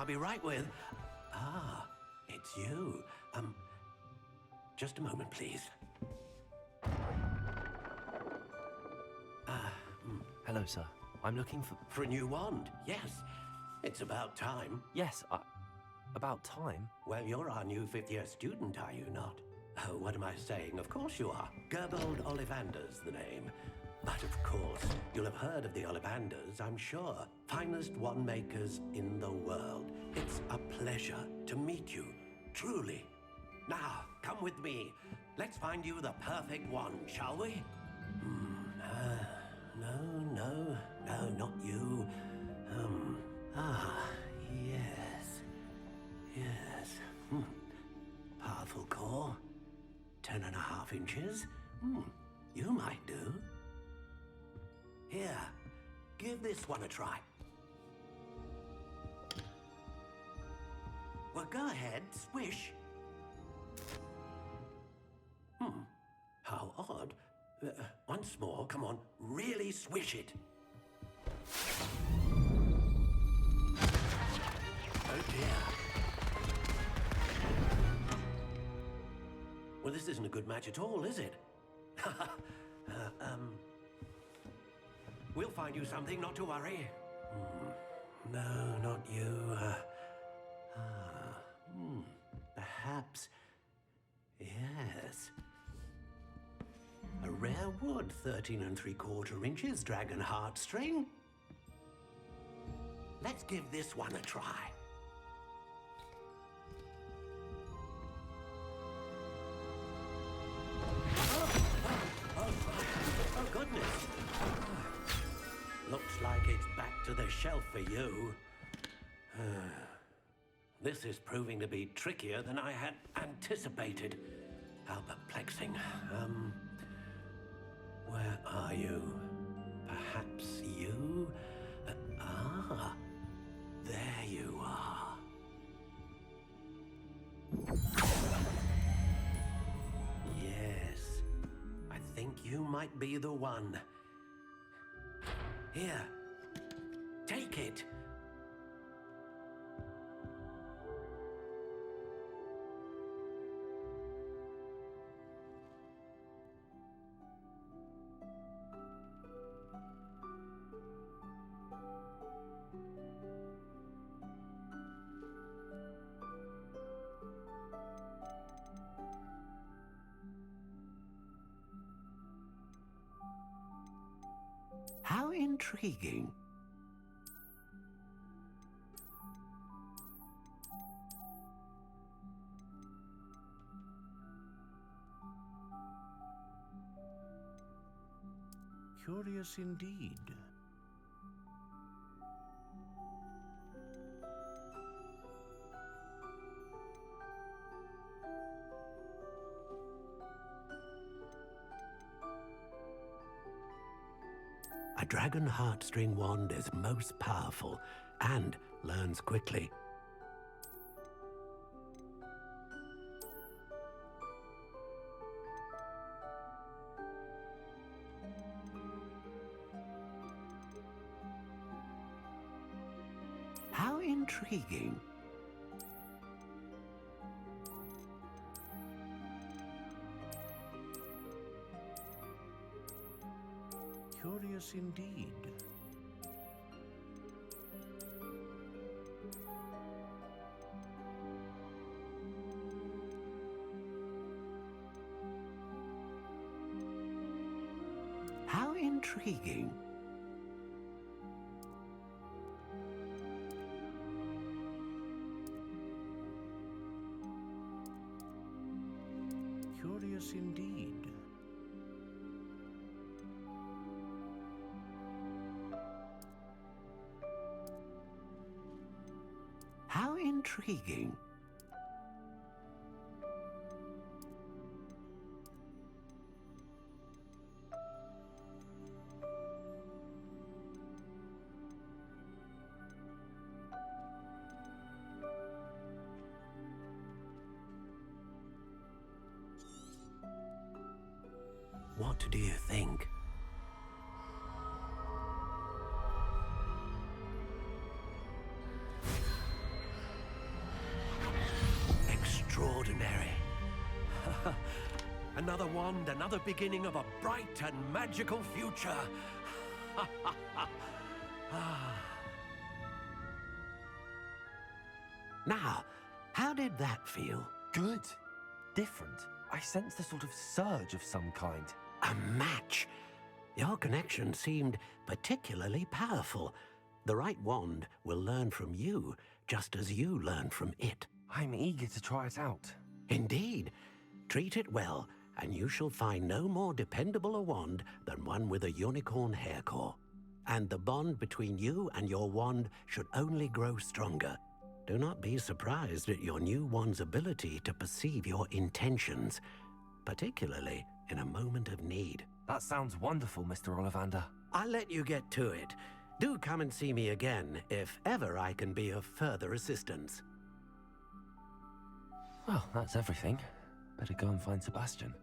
be right with... Ah, it's you. Just a moment, please. Hello, sir. I'm looking for... For a new wand, yes. It's about time. Yes, about time. Well, you're our new fifth-year student, are you not? Oh, what am I saying? Of course you are. Gerbold Ollivander's the name. But of course, you'll have heard of the Ollivanders, I'm sure. Finest wand makers in the world. It's a pleasure to meet you, truly. Now, come with me. Let's find you the perfect wand, shall we? No, not you. Yes. Powerful core. 10.5 inches. You might do. Here, give this one a try. Well, go ahead, swish. How odd. Once more, come on, really swish it. Oh dear. Well, this isn't a good match at all, is it? We'll find you something, not to worry. No, not you. Perhaps... Yes. A rare wood, 13 3/4 inches, dragon heartstring. Let's give this one a try. Oh, goodness. Looks like it's back to the shelf for you. This is proving to be trickier than I had anticipated. How perplexing. Where are you? Perhaps you? There you are. Yes, I think you might be the one. Here, take it. How intriguing. Curious indeed. A dragon heartstring wand is most powerful and learns quickly. How intriguing. Curious indeed. How intriguing. Curious indeed. How intriguing. What do you think? Another wand, another beginning of a bright and magical future. Now, how did that feel? Good. Different. I sensed a sort of surge of some kind. A match. Your connection seemed particularly powerful. The right wand will learn from you, just as you learn from it. I'm eager to try it out. Indeed. Treat it well, and you shall find no more dependable a wand than one with a unicorn hair core. And the bond between you and your wand should only grow stronger. Do not be surprised at your new wand's ability to perceive your intentions, particularly in a moment of need. That sounds wonderful, Mr. Ollivander. I'll let you get to it. Do come and see me again if ever I can be of further assistance. Well, that's everything. Better go and find Sebastian.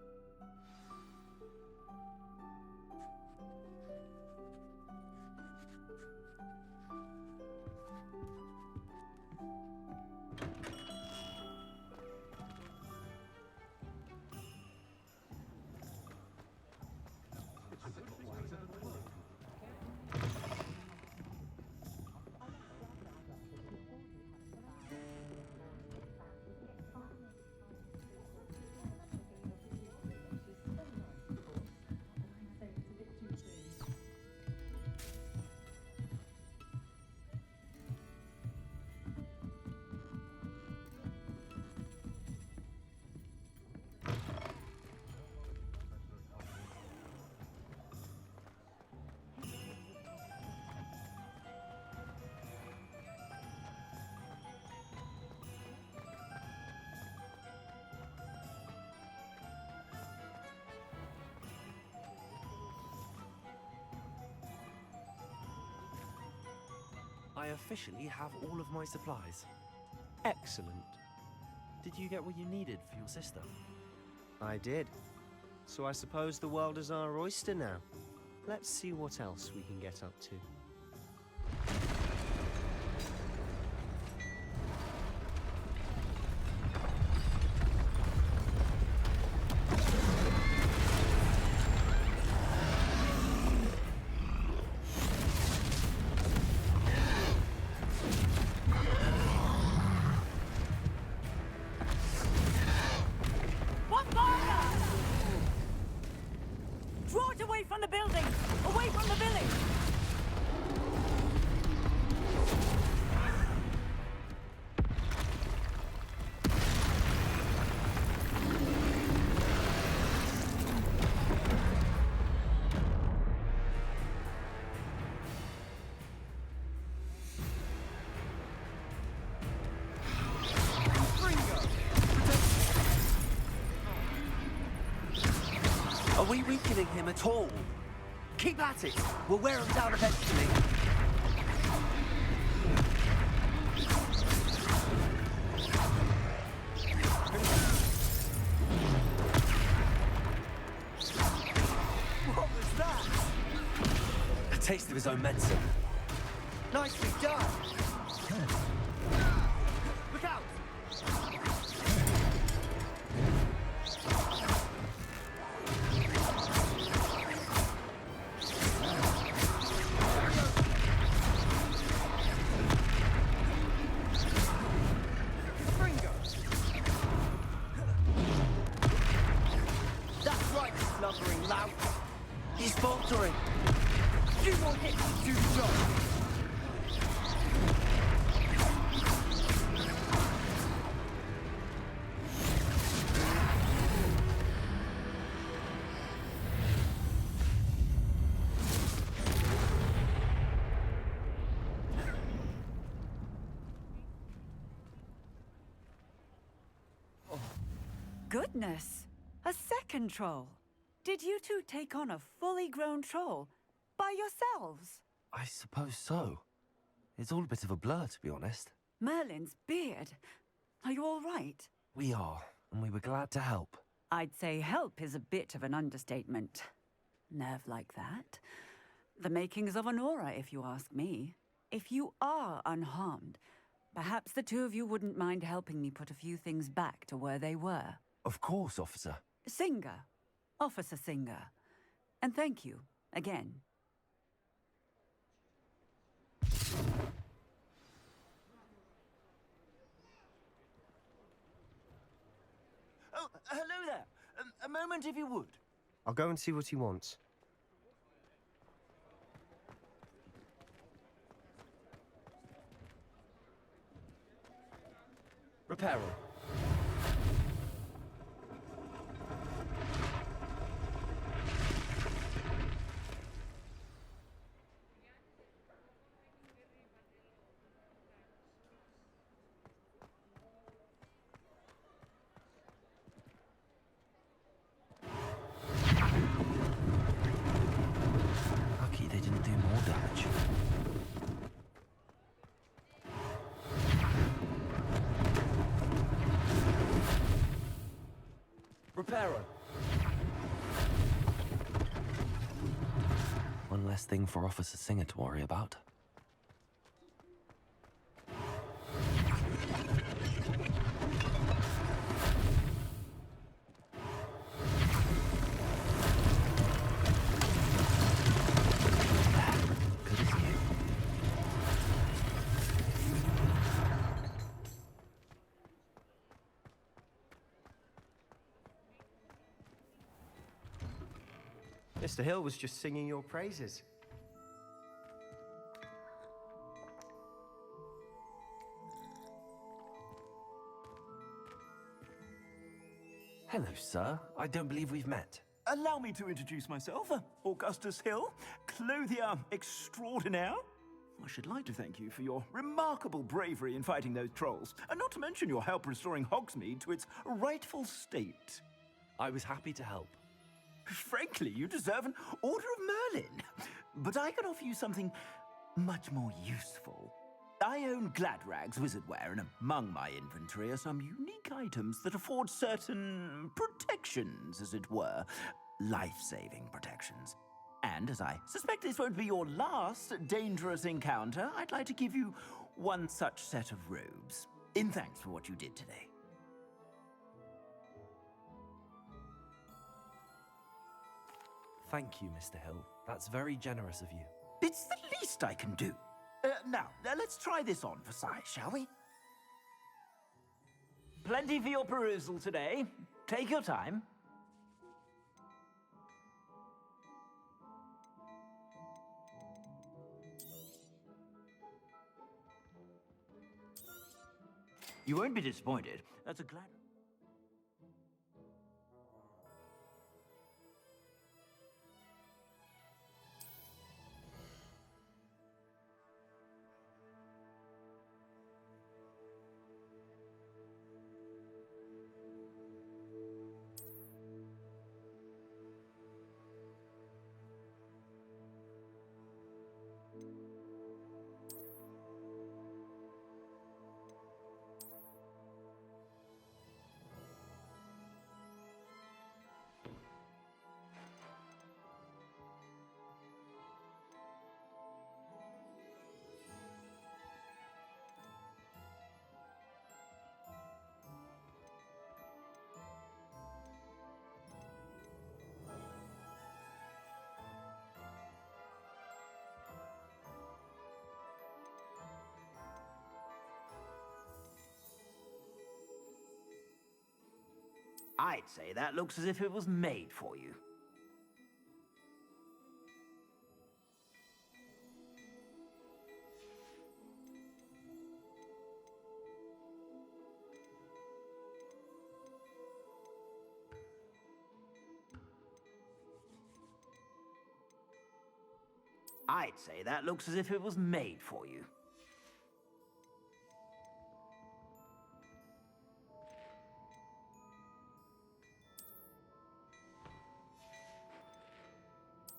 I officially have all of my supplies. Excellent. Did you get what you needed for your sister? I did. So I suppose the world is our oyster now. Let's see what else we can get up to. Draw it away from the building! Away from the village! Are we weakening him at all? Keep at it! We'll wear him down eventually. What was that? A taste of his own medicine. Nicely done! Look out! That's right, snubbering lout. He's faltering. Few more hits to do the job. Goodness! A second troll! Did you two take on a fully grown troll by yourselves? I suppose so. It's all a bit of a blur, to be honest. Merlin's beard. Are you all right? We are, and we were glad to help. I'd say help is a bit of an understatement. Nerve like that. The makings of an aura, if you ask me. If you are unharmed, perhaps the two of you wouldn't mind helping me put a few things back to where they were. Of course, officer. Singer. Officer Singer. And thank you, again. Oh, hello there. A moment, if you would. I'll go and see what he wants. Reparo. Lucky they didn't do more damage. Reparo. One less thing for Officer Singer to worry about. Good as new. Mr. Hill was just singing your praises. Hello, sir. I don't believe we've met. Allow me to introduce myself, Augustus Hill, clothier extraordinaire. I should like to thank you for your remarkable bravery in fighting those trolls, and not to mention your help restoring Hogsmeade to its rightful state. I was happy to help. Frankly, you deserve an Order of Merlin. But I can offer you something much more useful. I own Gladrag's wizardware, and among my inventory are some unique items that afford certain protections, as it were. Life-saving protections. And as I suspect this won't be your last dangerous encounter, I'd like to give you one such set of robes, in thanks for what you did today. Thank you, Mr. Hill. That's very generous of you. It's the least I can do. Now, let's try this on for size, shall we? Plenty for your perusal today. Take your time. You won't be disappointed. That's a glad... I'd say that looks as if it was made for you. I'd say that looks as if it was made for you.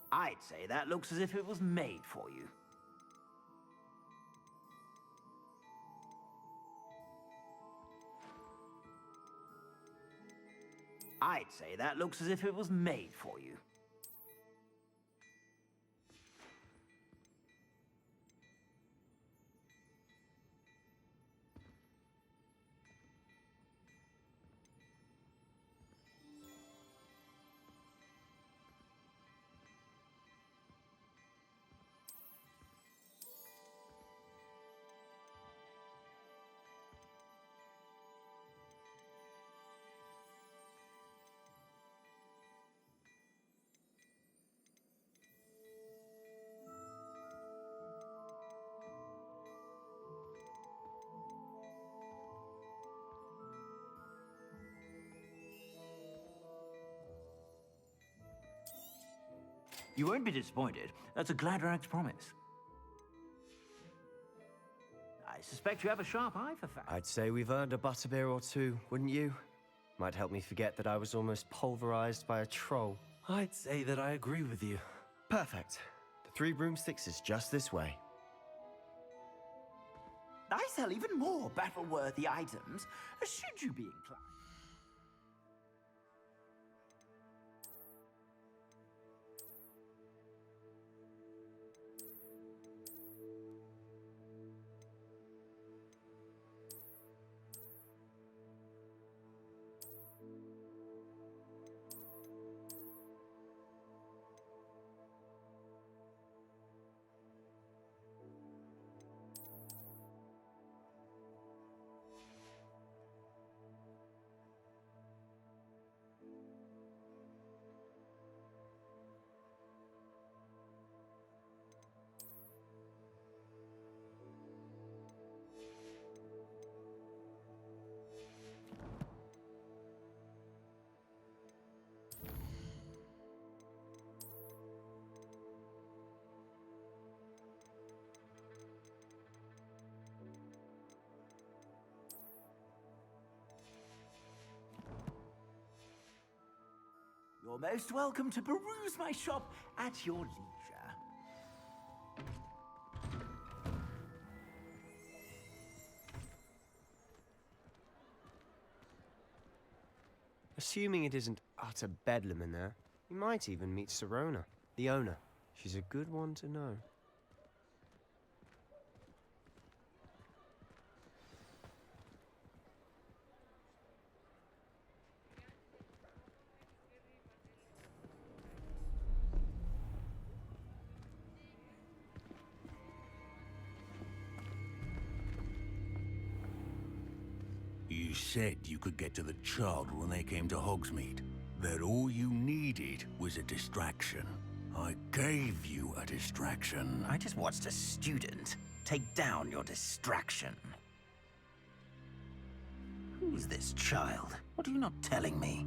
I'd say that looks as if it was made for you. I'd say that looks as if it was made for you. You won't be disappointed. That's a Gladrag's promise. I suspect you have a sharp eye for facts. I'd say we've earned a butterbeer or two, wouldn't you? Might help me forget that I was almost pulverized by a troll. I'd say that I agree with you. Perfect. The Three Broomsticks is just this way. I sell even more battle-worthy items, should you be inclined. You're most welcome to peruse my shop at your leisure. Assuming it isn't utter bedlam in there, you might even meet Sirona, the owner. She's a good one to know. You said you could get to the child when they came to Hogsmeade. That all you needed was a distraction. I gave you a distraction. I just watched a student take down your distraction. Who's this child? What are you not telling me?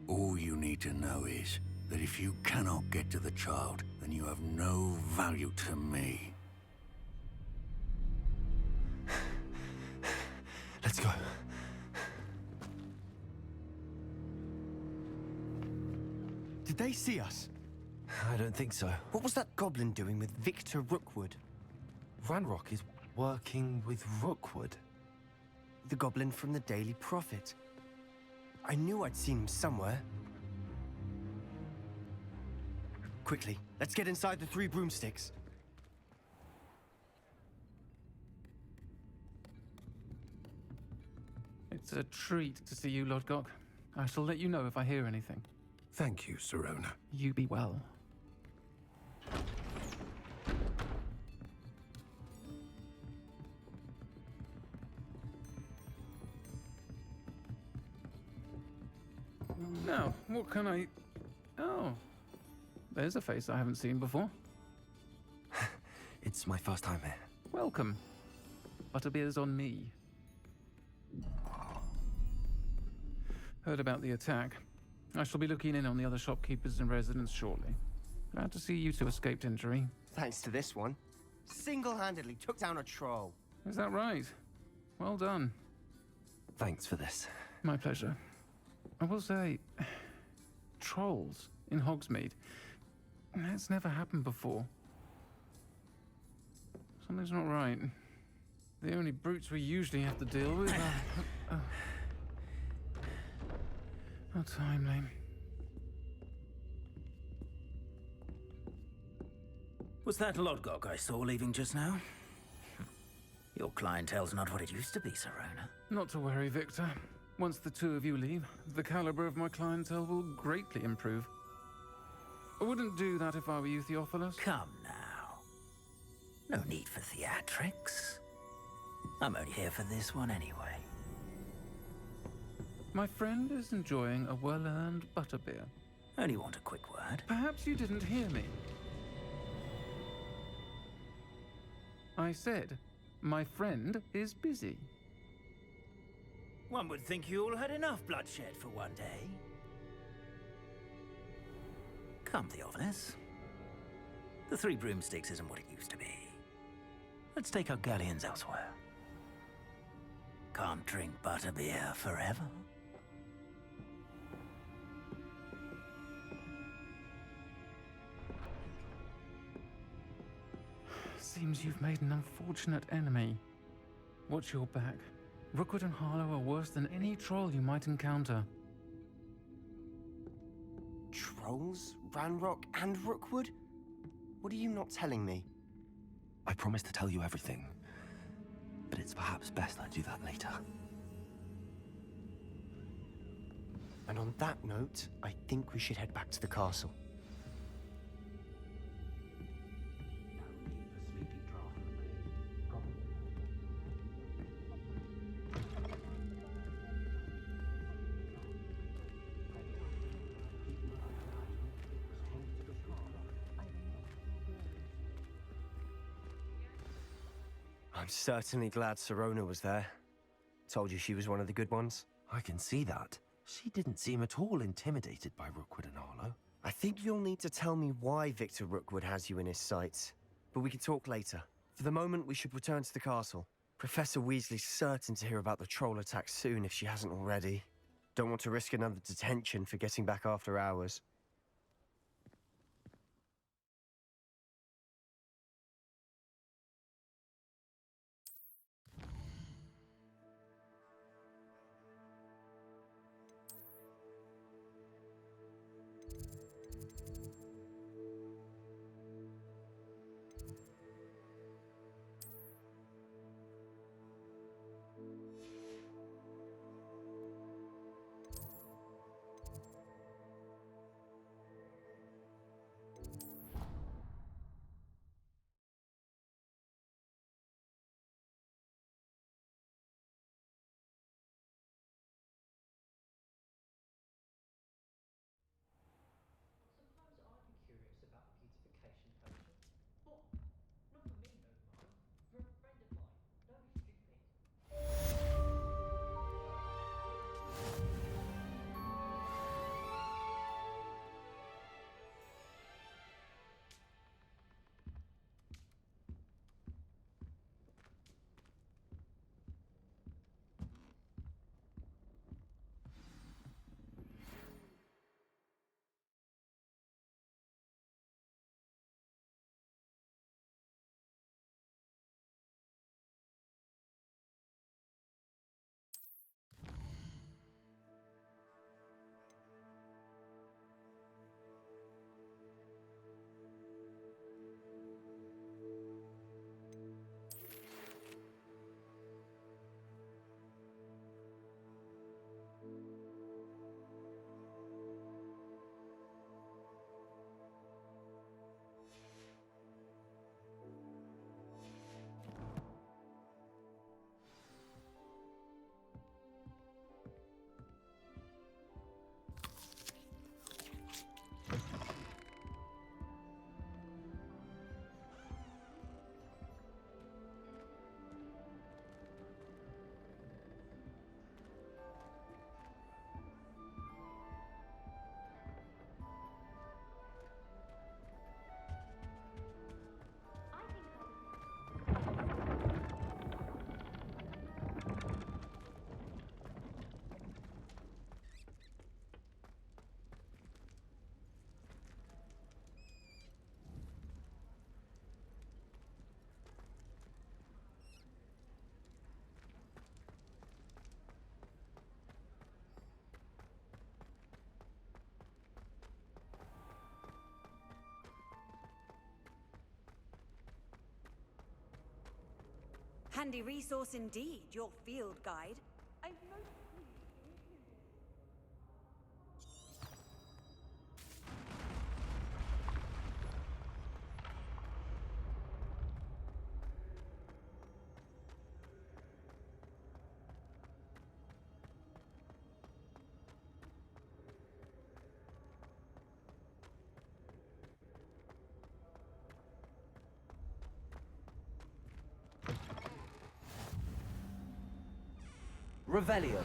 All you need to know is that if you cannot get to the child, then you have no value to me. Let's go. Did they see us? I don't think so. What was that goblin doing with Victor Rookwood? Ranrock is working with Rookwood. The goblin from the Daily Prophet. I knew I'd seen him somewhere. Quickly, let's get inside the Three Broomsticks. It's a treat to see you, Lodgok. I shall let you know if I hear anything. Thank you, Sirona. You be well. Now, what can I... Oh, there's a face I haven't seen before. It's my first time here. Welcome. Butterbeer's on me. Heard about the attack. I shall be looking in on the other shopkeepers and residents shortly. Glad to see you two escaped injury. Thanks to this one. Single-handedly took down a troll. Is that right? Well done. Thanks for this. My pleasure. I will say, trolls in Hogsmeade. That's never happened before. Something's not right. The only brutes we usually have to deal with are timely. Was that Lodgok I saw leaving just now? Your clientele's not what it used to be, Sirona. Not to worry, Victor. Once the two of you leave, the caliber of my clientele will greatly improve. I wouldn't do that if I were you, Theophilus. Come now. No need for theatrics. I'm only here for this one anyway. My friend is enjoying a well-earned butterbeer. Only want a quick word. Perhaps you didn't hear me. I said, my friend is busy. One would think you all had enough bloodshed for one day. Come Theophilus. The Three Broomsticks isn't what it used to be. Let's take our galleons elsewhere. Can't drink butterbeer forever. Seems you've made an unfortunate enemy. Watch your back. Rookwood and Harlow are worse than any troll you might encounter. Trolls? Ranrock and Rookwood? What are you not telling me? I promised to tell you everything, but it's perhaps best I do that later. And on that note, I think we should head back to the castle. I'm certainly glad Sirona was there. Told you she was one of the good ones. I can see that. She didn't seem at all intimidated by Rookwood and Harlow. I think you'll need to tell me why Victor Rookwood has you in his sights. But we can talk later. For the moment, we should return to the castle. Professor Weasley's certain to hear about the troll attack soon if she hasn't already. Don't want to risk another detention for getting back after hours. Handy resource indeed, your field guide. Revelio.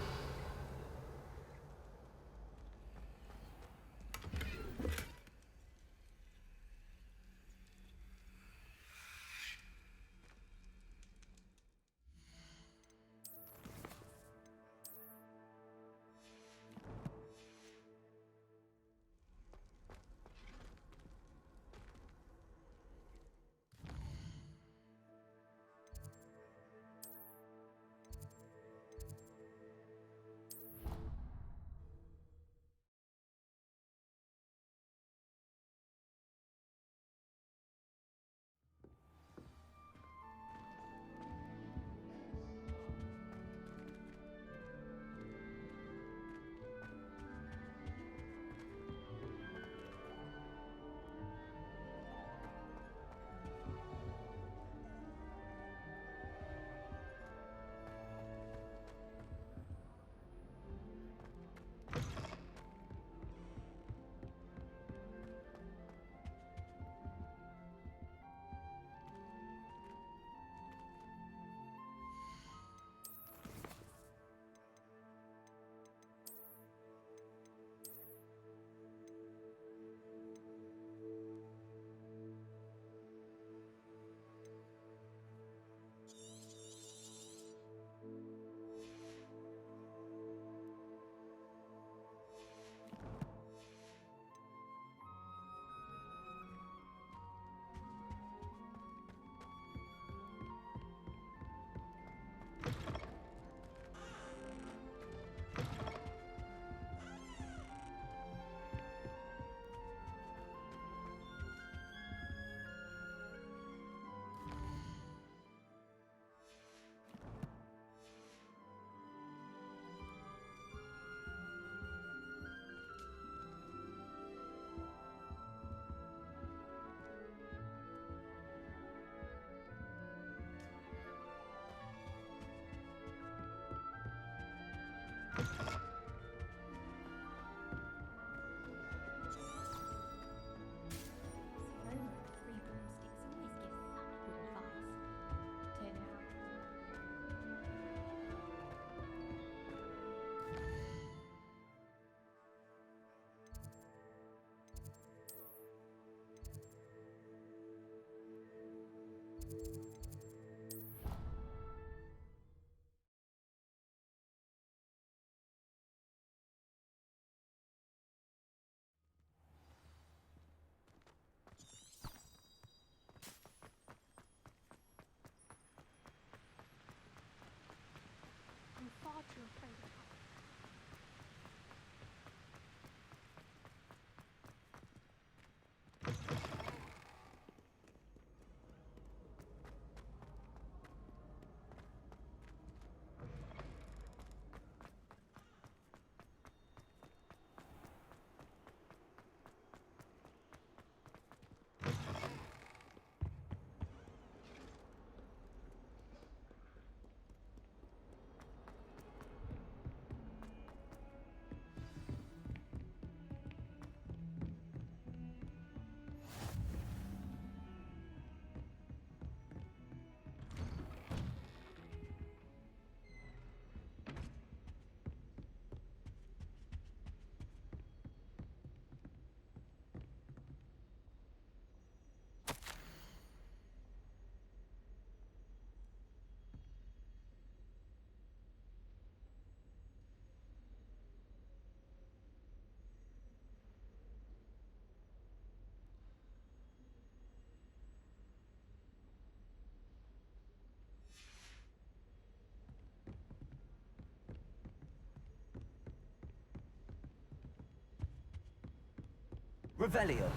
Revelio.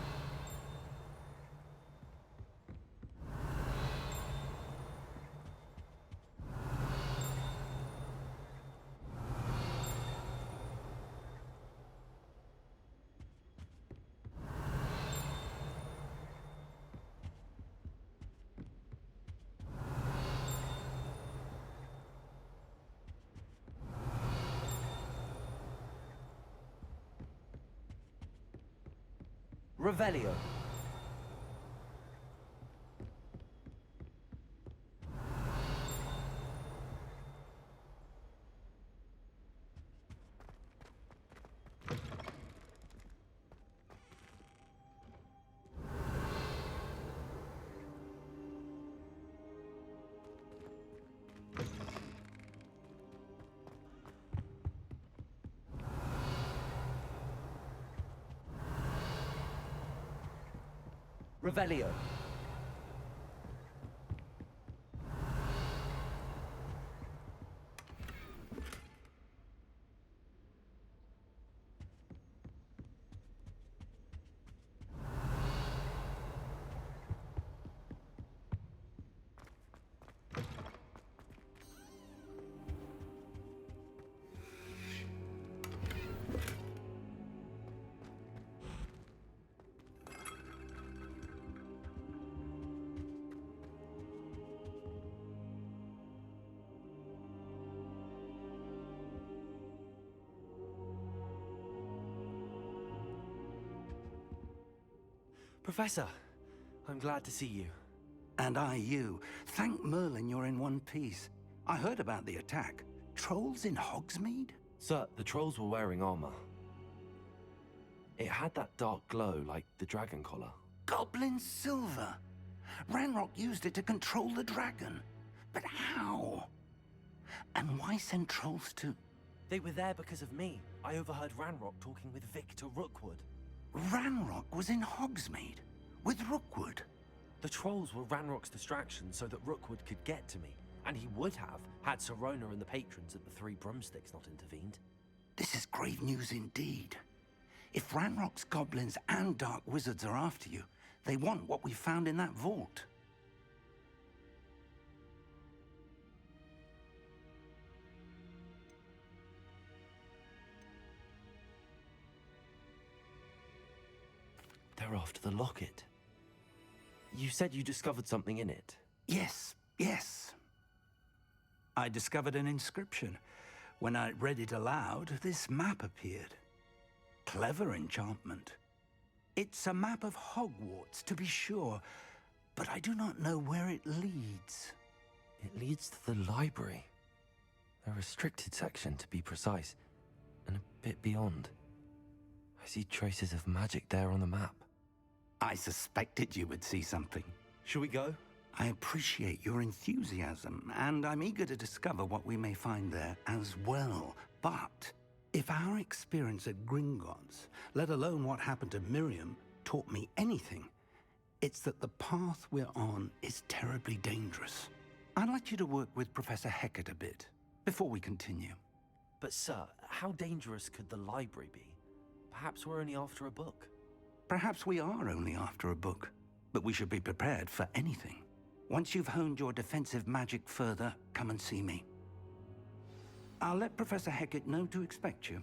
Revelio. Revelio. Professor, I'm glad to see you. And I you. Thank Merlin you're in one piece. I heard about the attack. Trolls in Hogsmeade? Sir, the trolls were wearing armor. It had that dark glow like the dragon collar. Goblin silver. Ranrock used it to control the dragon. But how? And why send trolls to... They were there because of me. I overheard Ranrock talking with Victor Rookwood. Ranrock was in Hogsmeade with Rookwood. The trolls were Ranrock's distraction so that Rookwood could get to me. And he would have, had Sirona and the patrons at the Three Broomsticks not intervened. This is grave news indeed. If Ranrock's goblins and dark wizards are after you, they want what we found in that vault. They're after the locket. You said you discovered something in it. Yes, yes. I discovered an inscription. When I read it aloud, this map appeared. Clever enchantment. It's a map of Hogwarts, to be sure, but I do not know where it leads. It leads to the library. A restricted section, to be precise, and a bit beyond. I see traces of magic there on the map. I suspected you would see something. Shall we go? I appreciate your enthusiasm, and I'm eager to discover what we may find there as well. But if our experience at Gringotts, let alone what happened to Miriam, taught me anything, it's that the path we're on is terribly dangerous. I'd like you to work with Professor Hecat a bit before we continue. But sir, how dangerous could the library be? Perhaps we're only after a book. Perhaps we are only after a book, but we should be prepared for anything. Once you've honed your defensive magic further, come and see me. I'll let Professor Hecat know to expect you.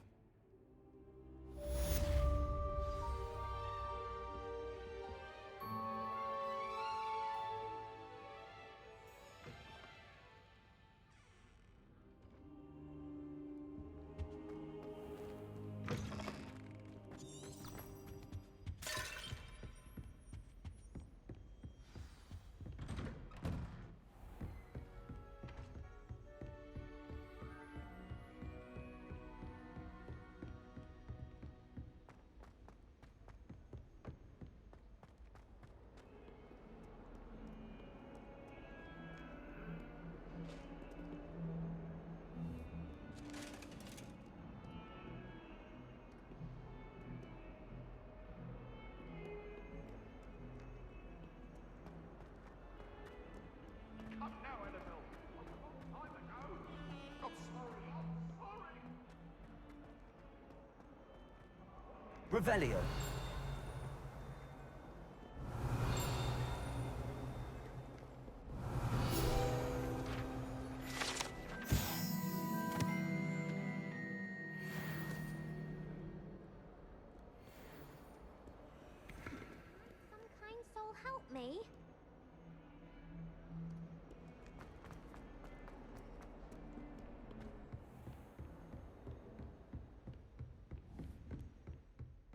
Revelio.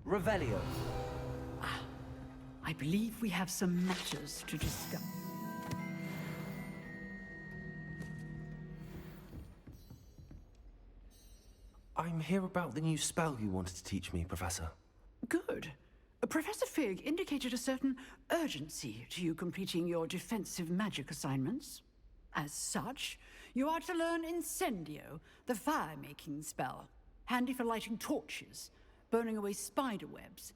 Revelio. I believe we have some matters to discuss. I'm here about the new spell you wanted to teach me, Professor. Good. Professor Fig indicated a certain urgency to you completing your defensive magic assignments. As such, you are to learn Incendio, the fire-making spell, handy for lighting torches, burning away spider webs,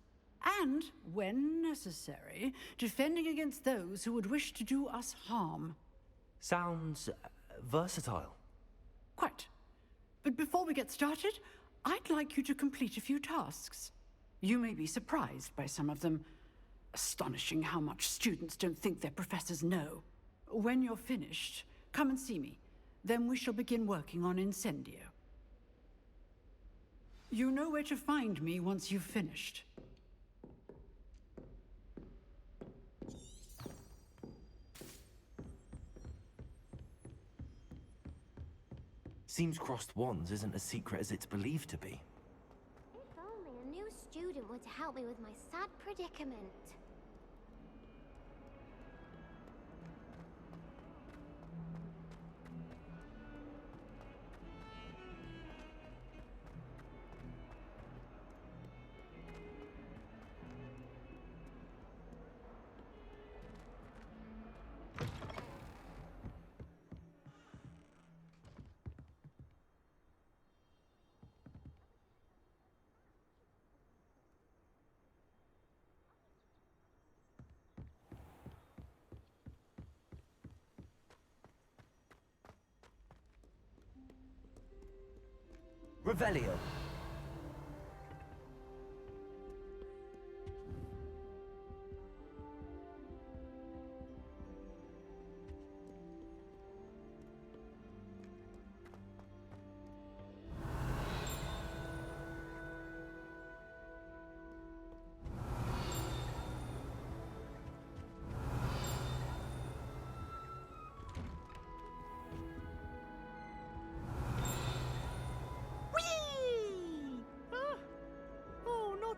and, when necessary, defending against those who would wish to do us harm. Sounds versatile. Quite. But before we get started, I'd like you to complete a few tasks. You may be surprised by some of them. Astonishing how much students don't think their professors know. When you're finished, come and see me. Then we shall begin working on Incendio. You know where to find me once you've finished. Seems crossed wands isn't as secret as it's believed to be. If only a new student were to help me with my sad predicament. Revelio.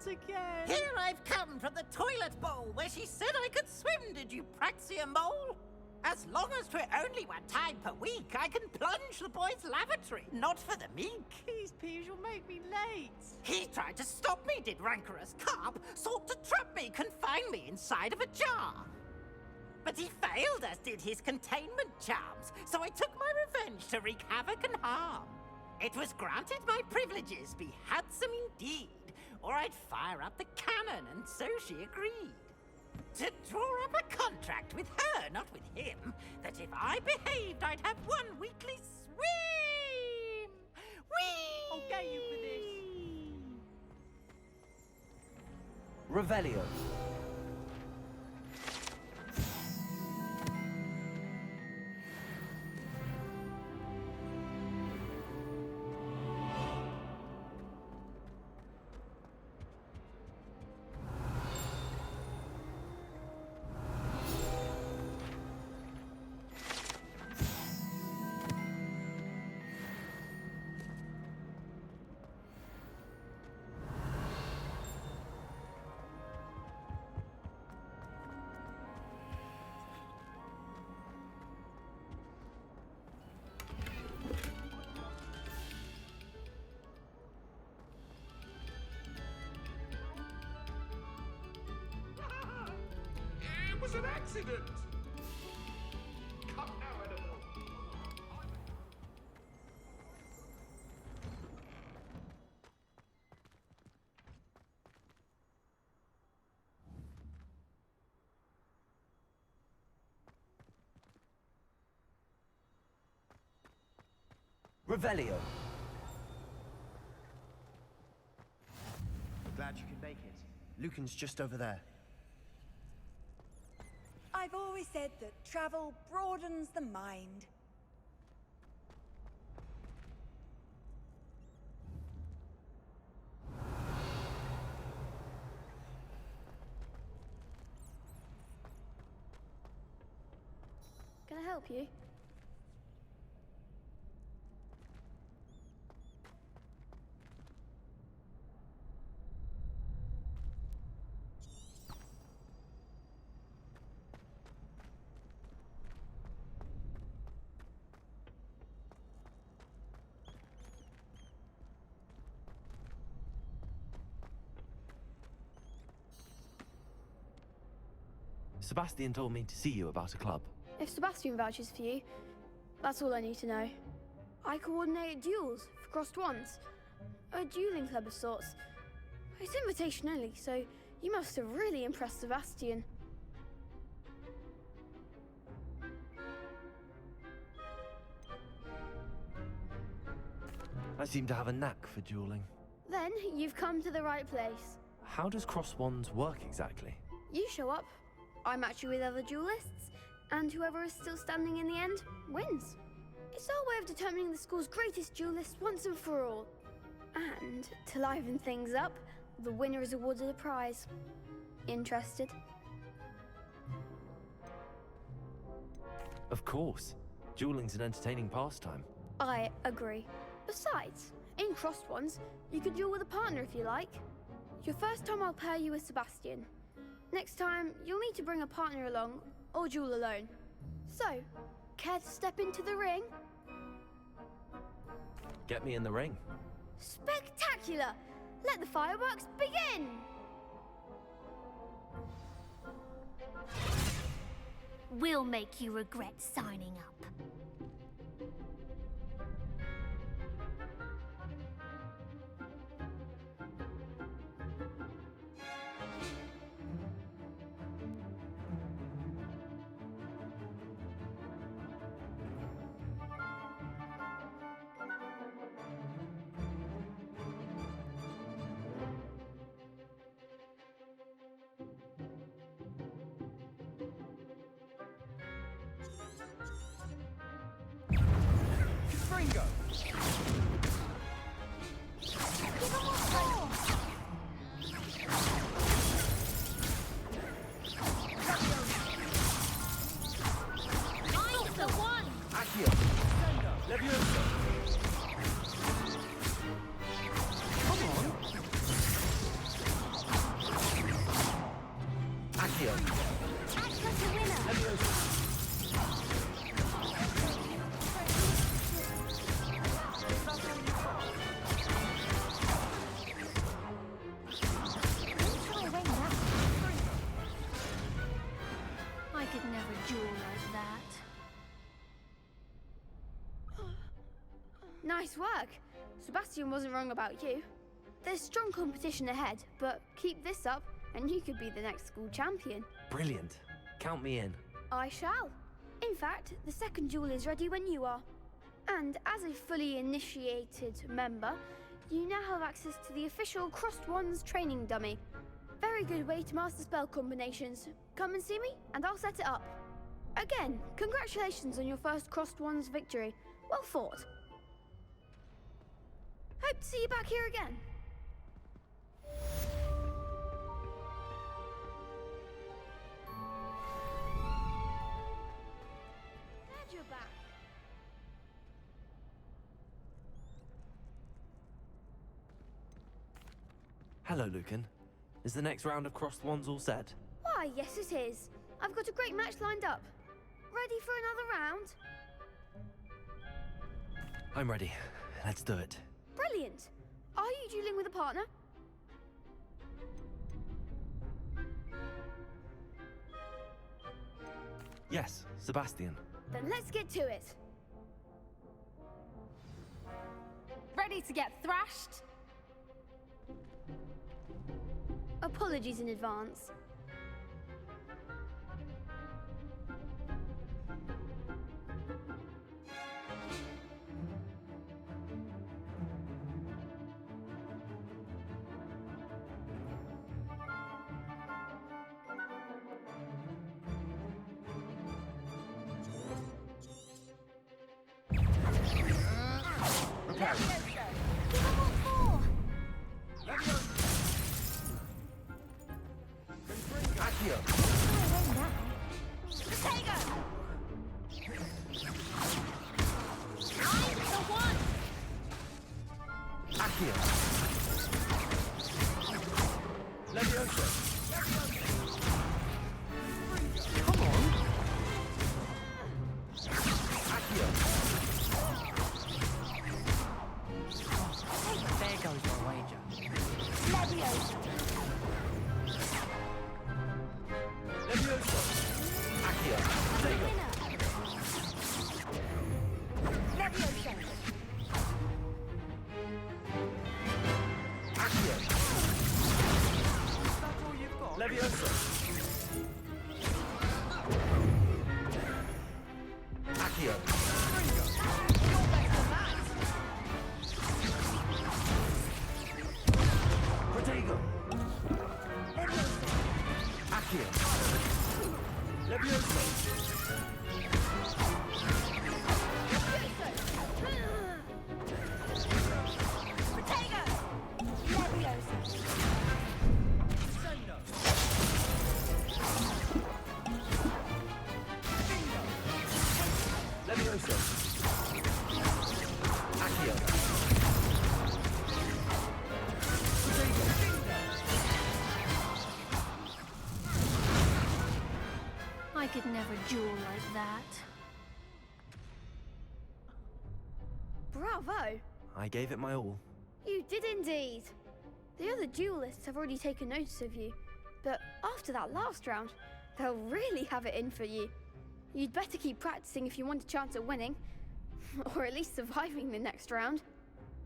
Again. Here I've come from the toilet bowl where she said I could swim, did you praxia mole? As long as 'twere only one time per week, I can plunge the boy's lavatory, not for the meek. These peas will make me late. He tried to stop me, did rancorous carp, sought to trap me, confine me inside of a jar. But he failed, as did his containment charms, so I took my revenge to wreak havoc and harm. It was granted my privileges be handsome indeed, or I'd fire up the cannon, and so she agreed. To draw up a contract with her, not with him, that if I behaved, I'd have one weekly swim! Whee! I'll get you for this. Revelio. It was an accident! Come now, animal. Revelio. Glad you could make it. Lucan's just over there. I've always said that travel broadens the mind. Can I help you? Sebastian told me to see you about a club. If Sebastian vouches for you, that's all I need to know. I coordinate duels for crossed wands. A dueling club of sorts. It's invitation only, so you must have really impressed Sebastian. I seem to have a knack for dueling. Then you've come to the right place. How does crossed wands work exactly? You show up, I match you with other duelists, and whoever is still standing in the end wins. It's our way of determining the school's greatest duelist once and for all. And to liven things up, the winner is awarded a prize. Interested? Of course. Dueling's an entertaining pastime. I agree. Besides, in crossed ones, you could duel with a partner if you like. Your first time I'll pair you with Sebastian. Next time, you'll need to bring a partner along, or duel alone. So, care to step into the ring? Get me in the ring. Spectacular! Let the fireworks begin! We'll make you regret signing up. Ringo! I'm the one! Accio! Leviosa! Come on! Accio! Actio's the winner! Leviosa! I could never duel like that. Nice work. Sebastian wasn't wrong about you. There's strong competition ahead, but keep this up and you could be the next school champion. Brilliant. Count me in. I shall. In fact, the second duel is ready when you are. And as a fully initiated member, you now have access to the official Crossed Wands training dummy. Very good way to master spell combinations. Come and see me, and I'll set it up. Again, congratulations on your first Crossed Wands victory. Well fought. Hope to see you back here again. Glad you're back. Hello, Lucan. Is the next round of crossed wands all set? Why, yes it is. I've got a great match lined up. Ready for another round? I'm ready. Let's do it. Brilliant. Are you dueling with a partner? Yes, Sebastian. Then let's get to it. Ready to get thrashed? Apologies in advance. Leviosa! Leviosa! Accio! Protego! Accio! Leviosa! Protego! Leviosa! Leviosa! Accio! I could never duel like that. Bravo! I gave it my all. You did indeed. The other duelists have already taken notice of you, but after that last round, they'll really have it in for you. You'd better keep practicing if you want a chance at winning, or at least surviving the next round.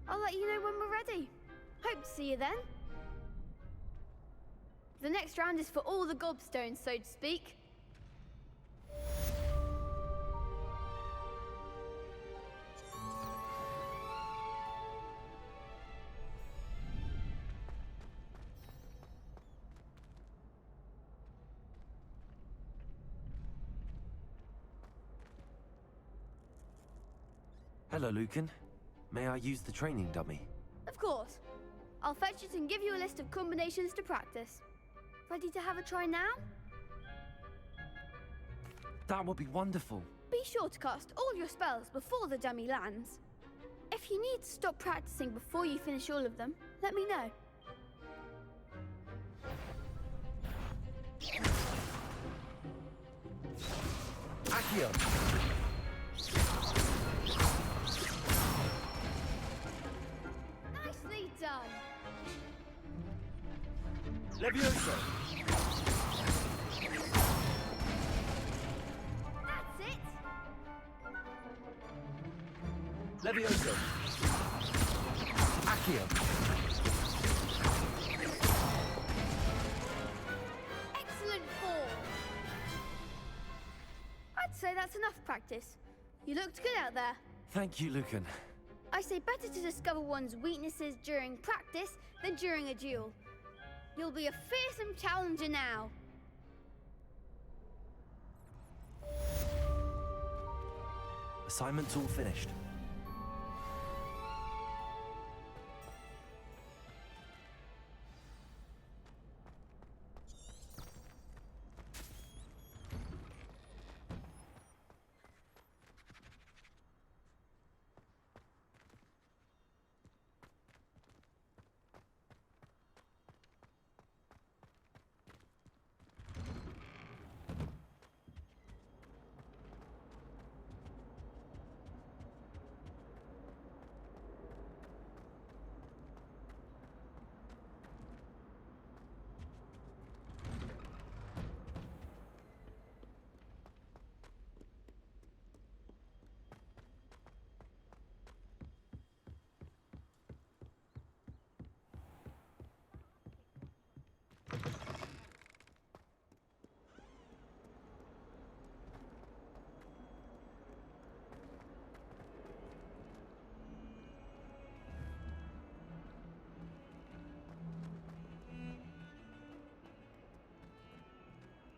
I'll let you know when we're ready. Hope to see you then. The next round is for all the gobstones, so to speak. Hello, Lucan. May I use the training dummy? Of course. I'll fetch it and give you a list of combinations to practice. Ready to have a try now? That would be wonderful. Be sure to cast all your spells before the dummy lands. If you need to stop practicing before you finish all of them, let me know. Accio! Nicely done. Leviosa! That's it. Leviosa! Accio! Excellent form. I'd say that's enough practice. You looked good out there. Thank you, Lucan. I say better to discover one's weaknesses during practice than during a duel. You'll be a fearsome challenger now. Assignment's all finished.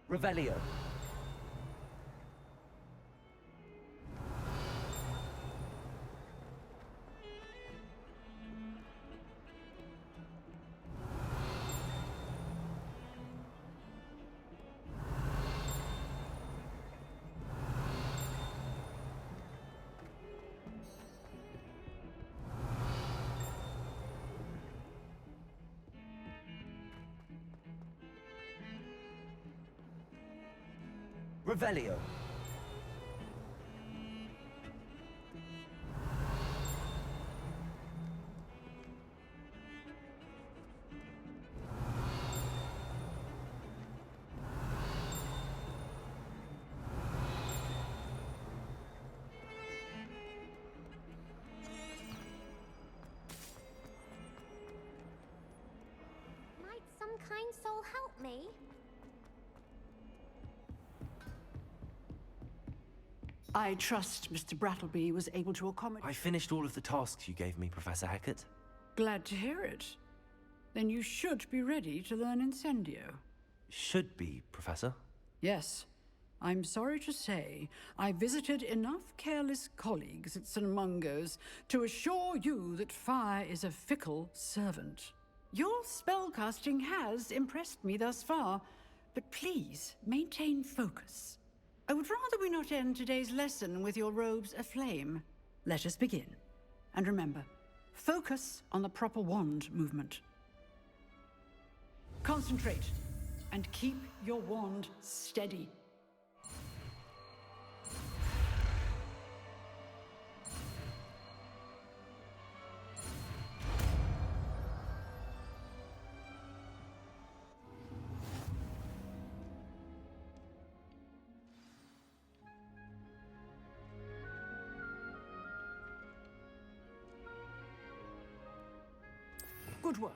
Revelio. Revelio. Might some kind soul help me? I trust Mr. Brattleby was able to accommodate... I finished all of the tasks you gave me, Professor Hackett. Glad to hear it. Then you should be ready to learn Incendio. Should be, Professor. Yes. I'm sorry to say, I visited enough careless colleagues at St. Mungo's to assure you that fire is a fickle servant. Your spellcasting has impressed me thus far, but please maintain focus. I would rather we not end today's lesson with your robes aflame. Let us begin. And remember, focus on the proper wand movement. Concentrate, and keep your wand steady. Good work.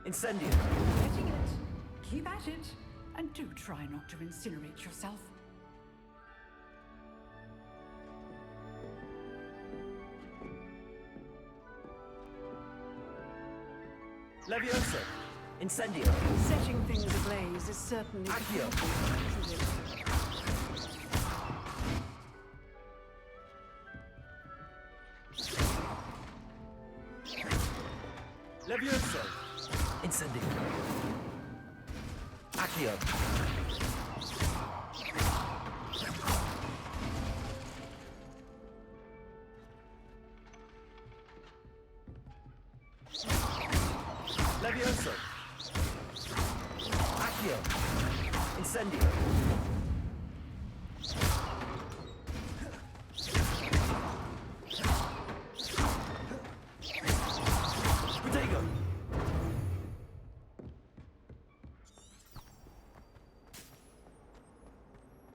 Incendio! Getting it. Keep at it. And do try not to incinerate yourself. Leviosa! Incendio! Setting things ablaze is certainly... Accio! Isn't it? Leviosa! Incendio! Accio! Leviosa! Accio! Incendio! Protego!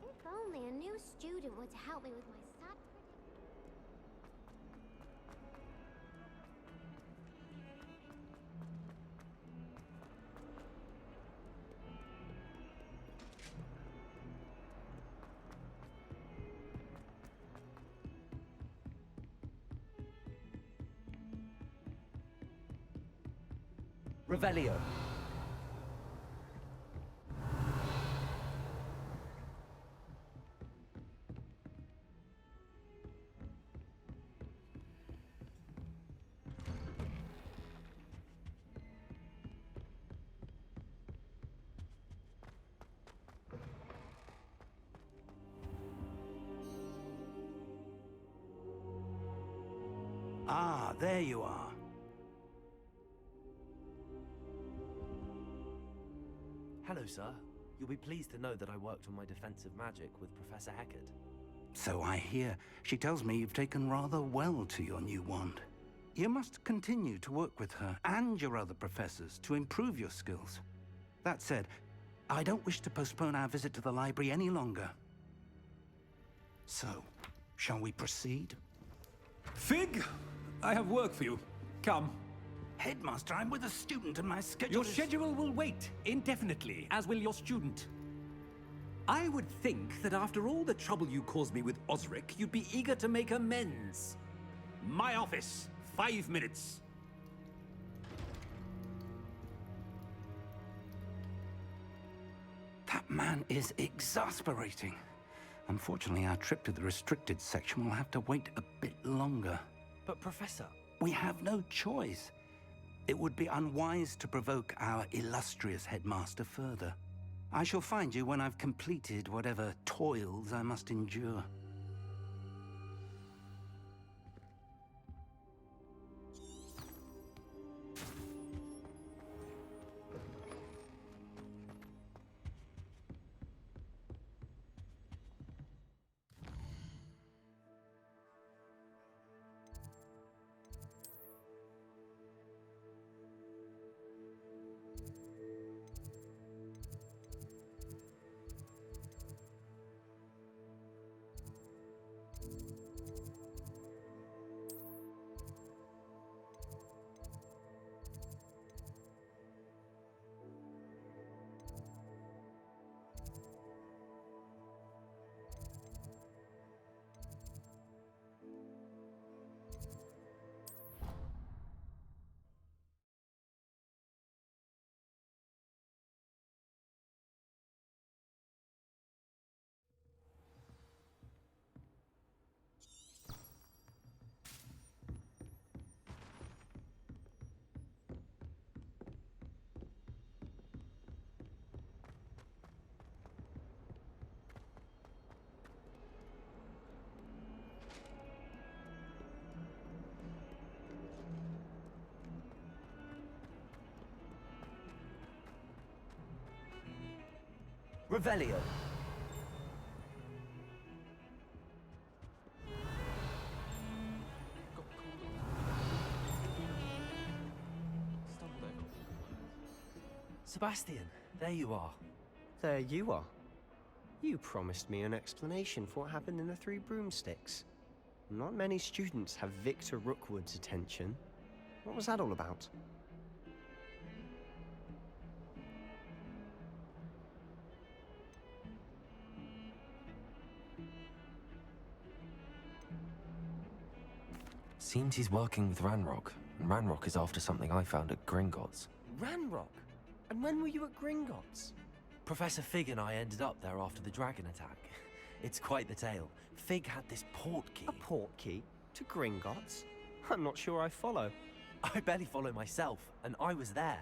If only a new student were to help me with my sad Revelio. Ah, there you are. Hello, sir. You'll be pleased to know that I worked on my defensive magic with Professor Hackett. So I hear. She tells me you've taken rather well to your new wand. You must continue to work with her and your other professors to improve your skills. That said, I don't wish to postpone our visit to the library any longer. So, shall we proceed? Fig, I have work for you. Come. Headmaster, I'm with a student and my schedule Your is... schedule will wait indefinitely, as will your student. I would think that after all the trouble you caused me with Osric, you'd be eager to make amends. My office, 5 minutes. That man is exasperating. Unfortunately, our trip to the restricted section will have to wait a bit longer. But Professor... We have no choice. It would be unwise to provoke our illustrious headmaster further. I shall find you when I've completed whatever toils I must endure. Revelio. Sebastian, there you are. There you are. You promised me an explanation for what happened in the Three Broomsticks. Not many students have Victor Rookwood's attention. What was that all about? Seems he's working with Ranrock, and Ranrock is after something I found at Gringotts. Ranrock? And when were you at Gringotts? Professor Fig and I ended up there after the dragon attack. It's quite the tale. Fig had this port key. A port key? To Gringotts? I'm not sure I follow. I barely follow myself, and I was there.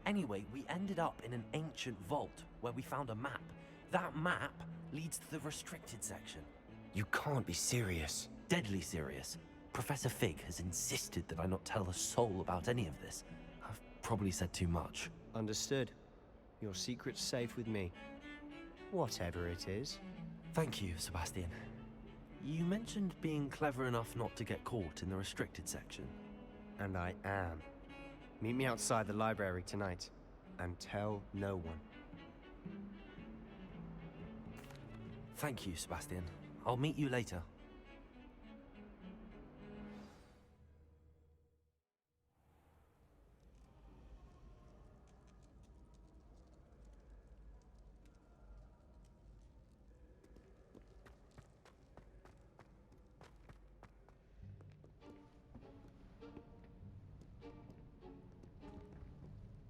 Anyway, we ended up in an ancient vault where we found a map. That map leads to the restricted section. You can't be serious. Deadly serious. Professor Fig has insisted that I not tell a soul about any of this. I've probably said too much. Understood. Your secret's safe with me. Whatever it is. Thank you, Sebastian. You mentioned being clever enough not to get caught in the restricted section. And I am. Meet me outside the library tonight, and tell no one. Thank you, Sebastian. I'll meet you later.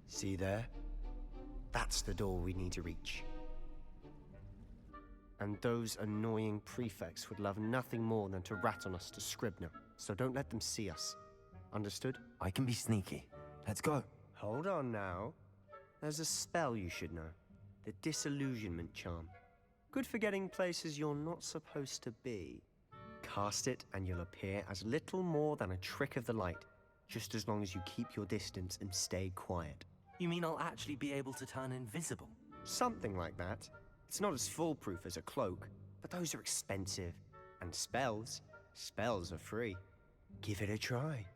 See there? That's the door we need to reach. And those annoying prefects would love nothing more than to rat on us to Scribner, so don't let them see us. Understood? I can be sneaky. Let's go. Hold on now. There's a spell you should know. The Disillusionment Charm. Good for getting places you're not supposed to be. Cast it and you'll appear as little more than a trick of the light, just as long as you keep your distance and stay quiet. You mean I'll actually be able to turn invisible? Something like that. It's not as foolproof as a cloak, but those are expensive. And spells are free. Give it a try.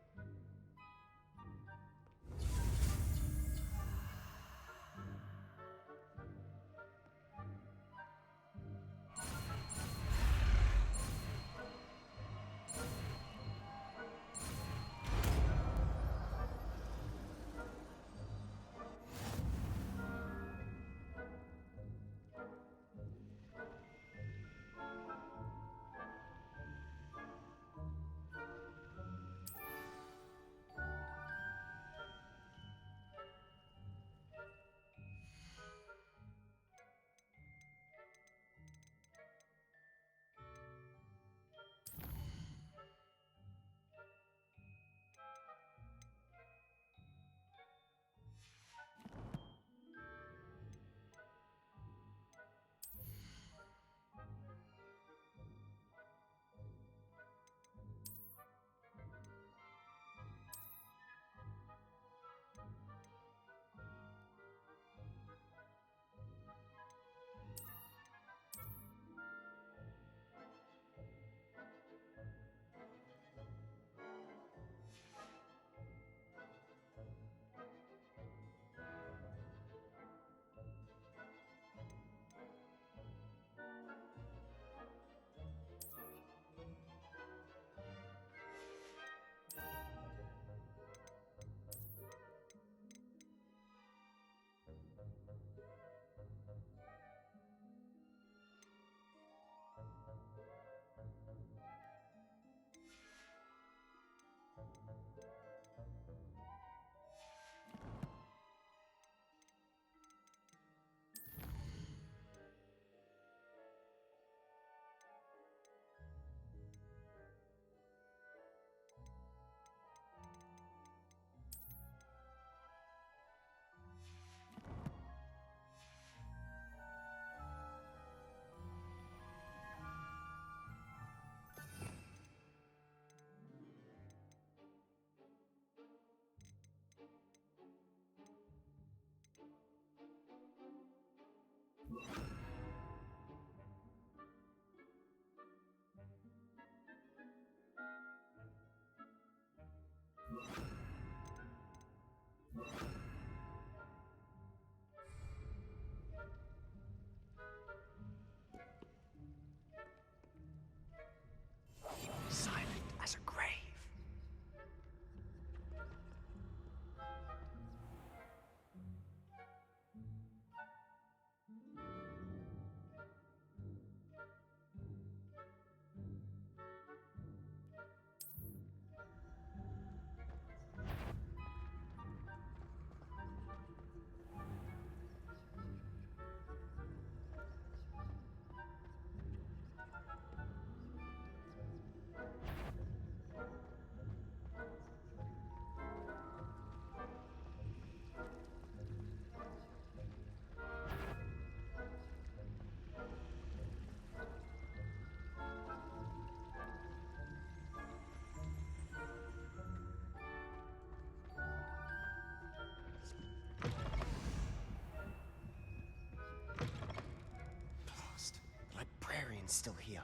still here.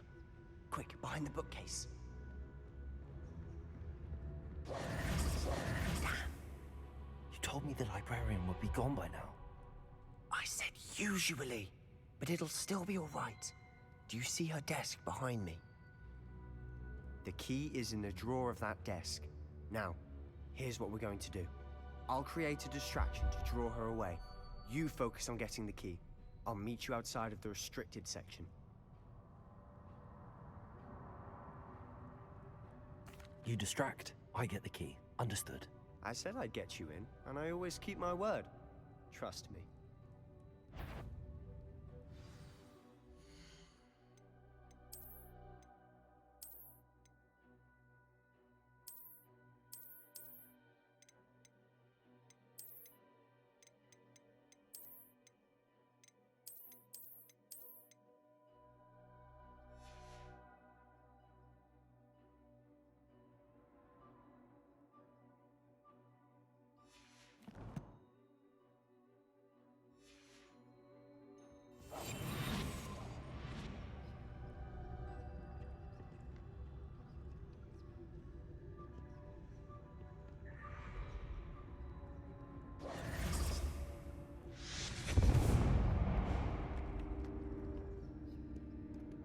Quick, behind the bookcase. Damn. You told me the librarian would be gone by now. I said usually, but it'll still be all right. Do you see her desk behind me? The key is in the drawer of that desk. Now, here's what we're going to do. I'll create a distraction to draw her away. You focus on getting the key. I'll meet you outside of the restricted section. You distract, I get the key. Understood. I said I'd get you in, and I always keep my word. Trust me.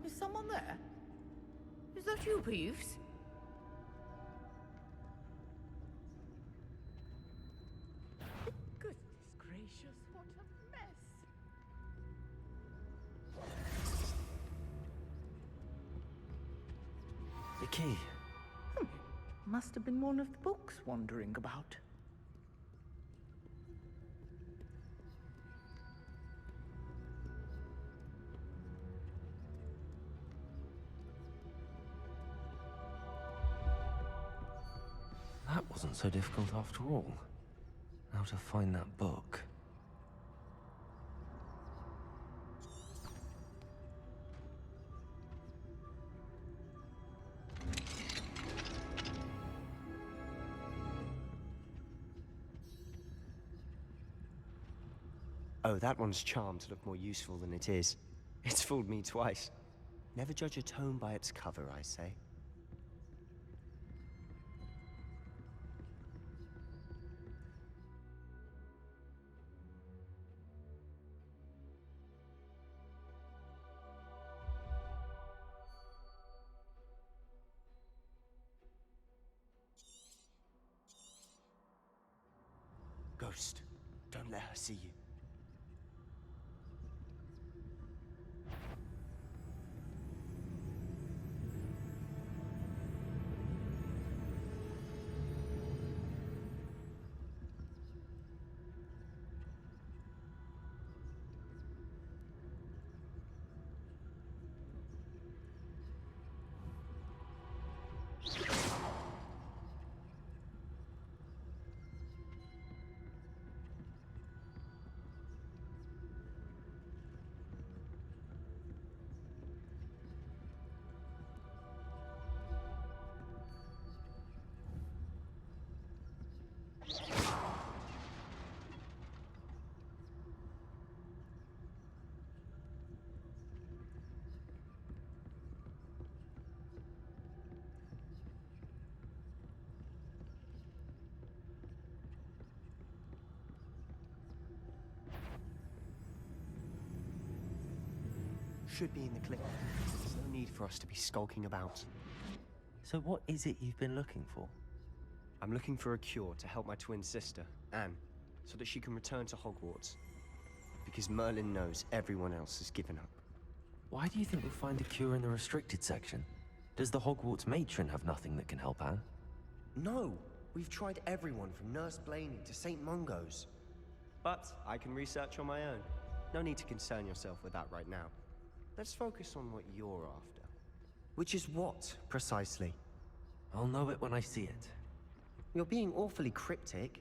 Is someone there? Is that you, Peeves? Goodness gracious, what a mess! The key. Must have been one of the books wandering about. That wasn't so difficult after all. How to find that book. Oh, that one's charmed to look more useful than it is. It's fooled me twice. Never judge a tome by its cover, I say. Ghost, don't let her see you. Should be in the clip. There's no need for us to be skulking about. So what is it you've been looking for? I'm looking for a cure to help my twin sister, Anne, so that she can return to Hogwarts. Because Merlin knows everyone else has given up. Why do you think we'll find a cure in the restricted section? Does the Hogwarts matron have nothing that can help Anne? No! We've tried everyone from Nurse Blaney to St. Mungo's. But I can research on my own. No need to concern yourself with that right now. Let's focus on what you're after. Which is what, precisely? I'll know it when I see it. You're being awfully cryptic.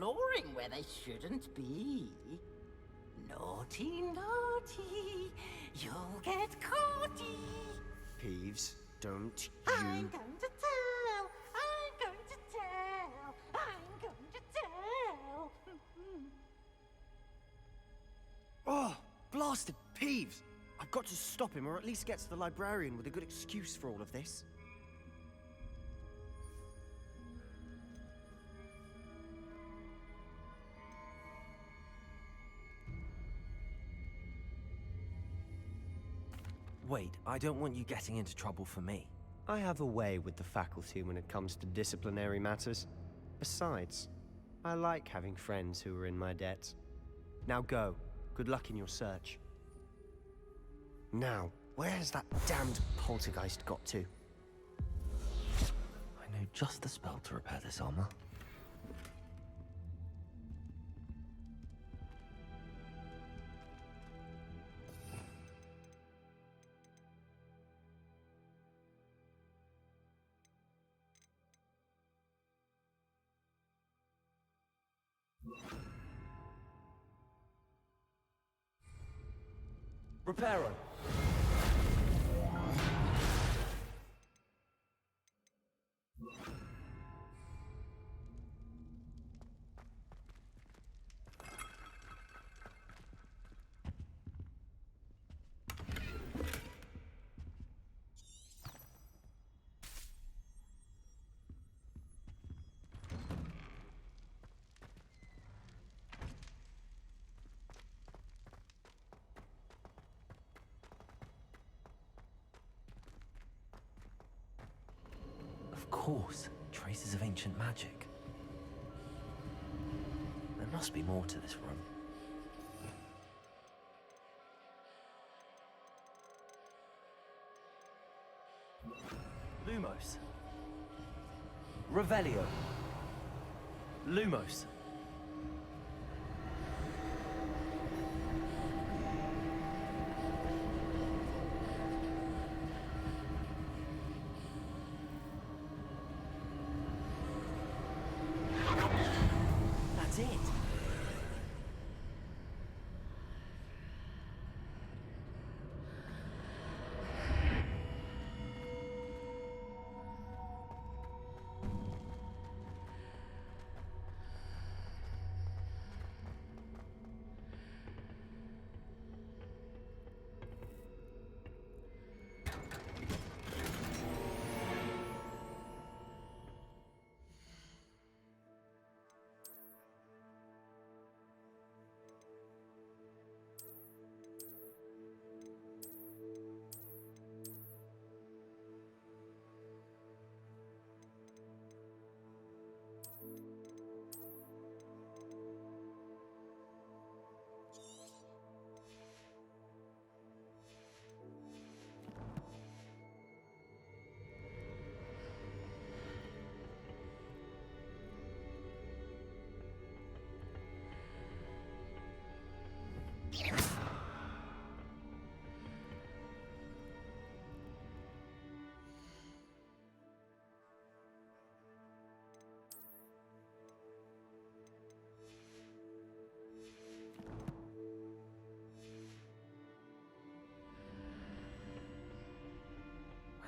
exploring where they shouldn't be. Naughty, naughty, you'll get caughty. Peeves, don't I'm you... going to tell, I'm going to tell, I'm going to tell. Oh, blasted Peeves! I've got to stop him, or at least get to the librarian with a good excuse for all of this. Wait, I don't want you getting into trouble for me. I have a way with the faculty when it comes to disciplinary matters. Besides, I like having friends who are in my debt. Now go. Good luck in your search. Now, where has that damned poltergeist got to? I know just the spell to repair this armor. Reparo. Of course, traces of ancient magic. There must be more to this room. Lumos. Revelio. Lumos. That's it.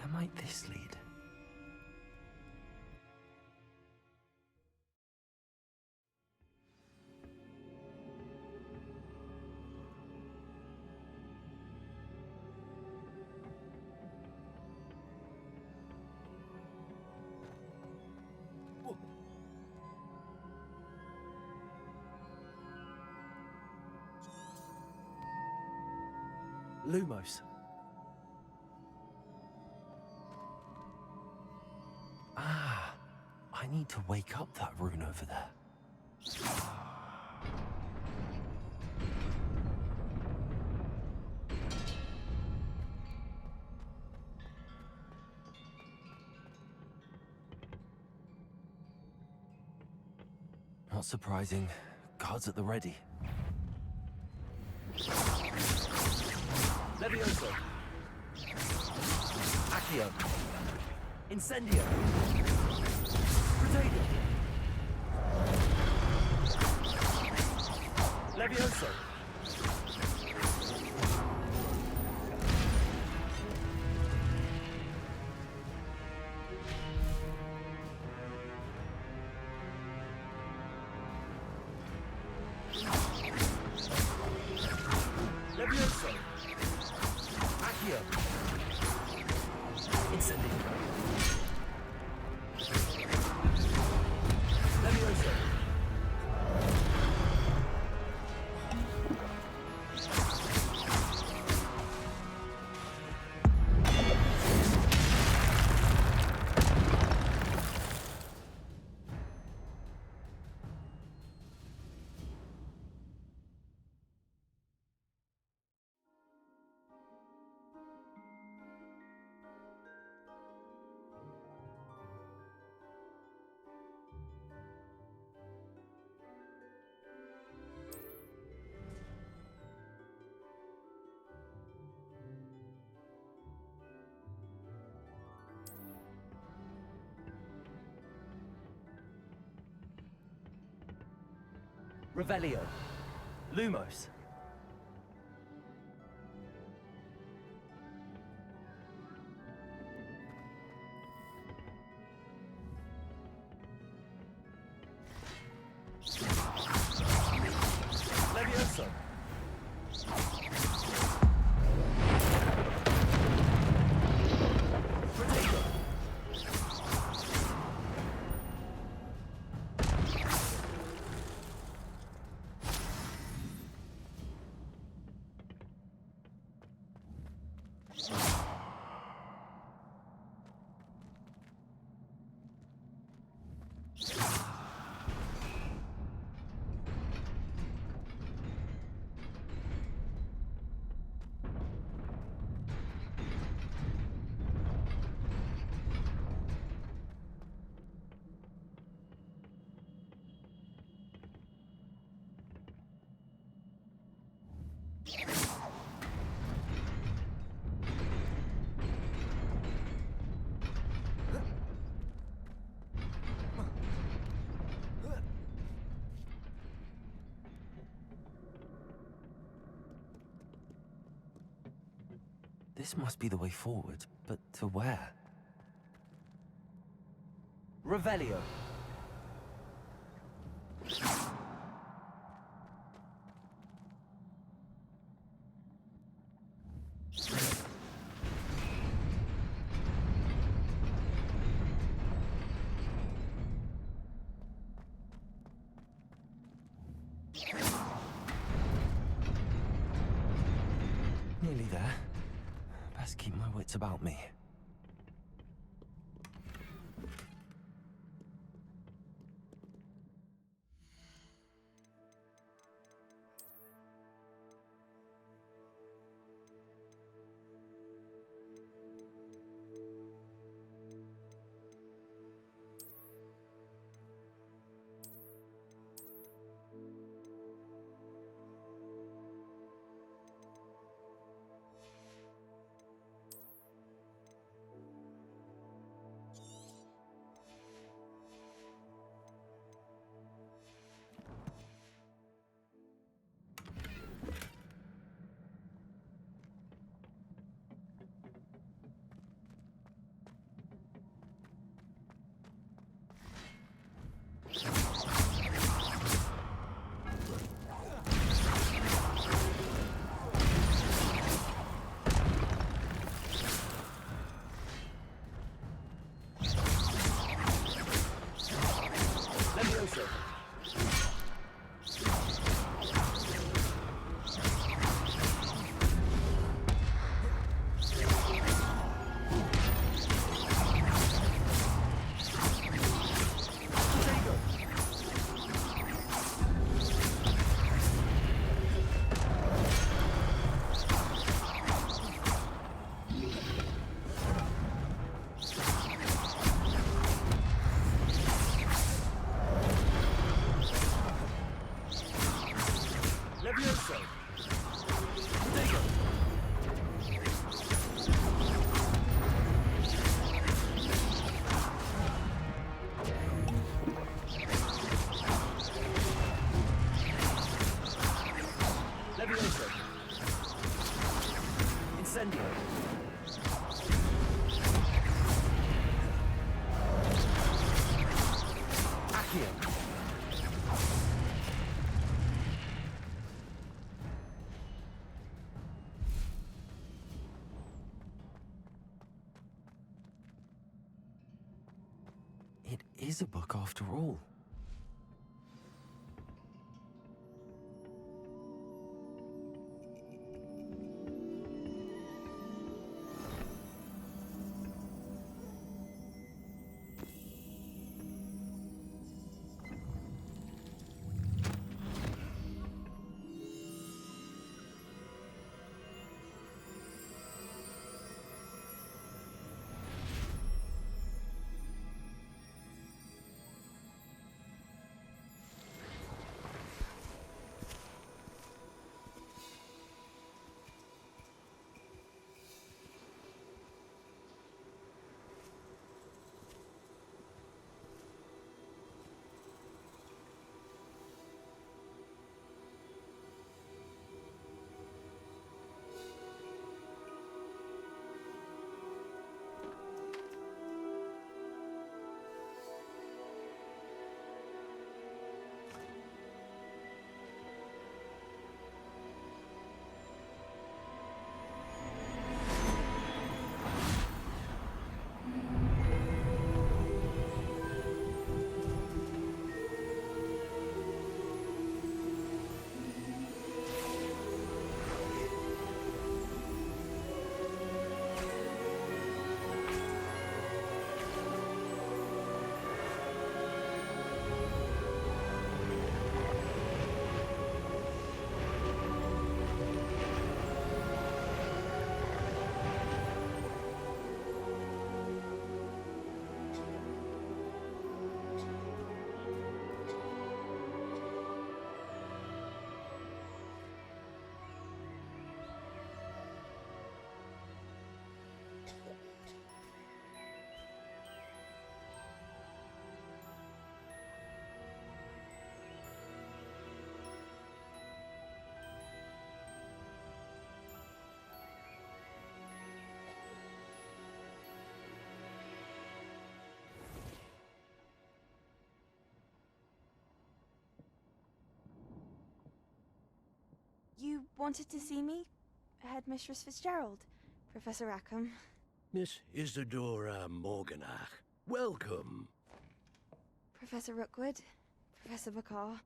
Where might this lead? Lumos. Ah, I need to wake up that rune over there. Not surprising. Guards at the ready. Leviosa. Accio. Incendio. Potato. Leviosa! Leviosa! Accio! Incendio! Leviosa! Revelio. Lumos. Leviosa. Protego. This must be the way forward, but to where? Revelio. Nearly there. Best keep my wits about me. is a book after all. You wanted to see me? Headmistress Fitzgerald, Professor Rackham. Miss Isadora Morganach, welcome. Professor Rookwood, Professor Bakar.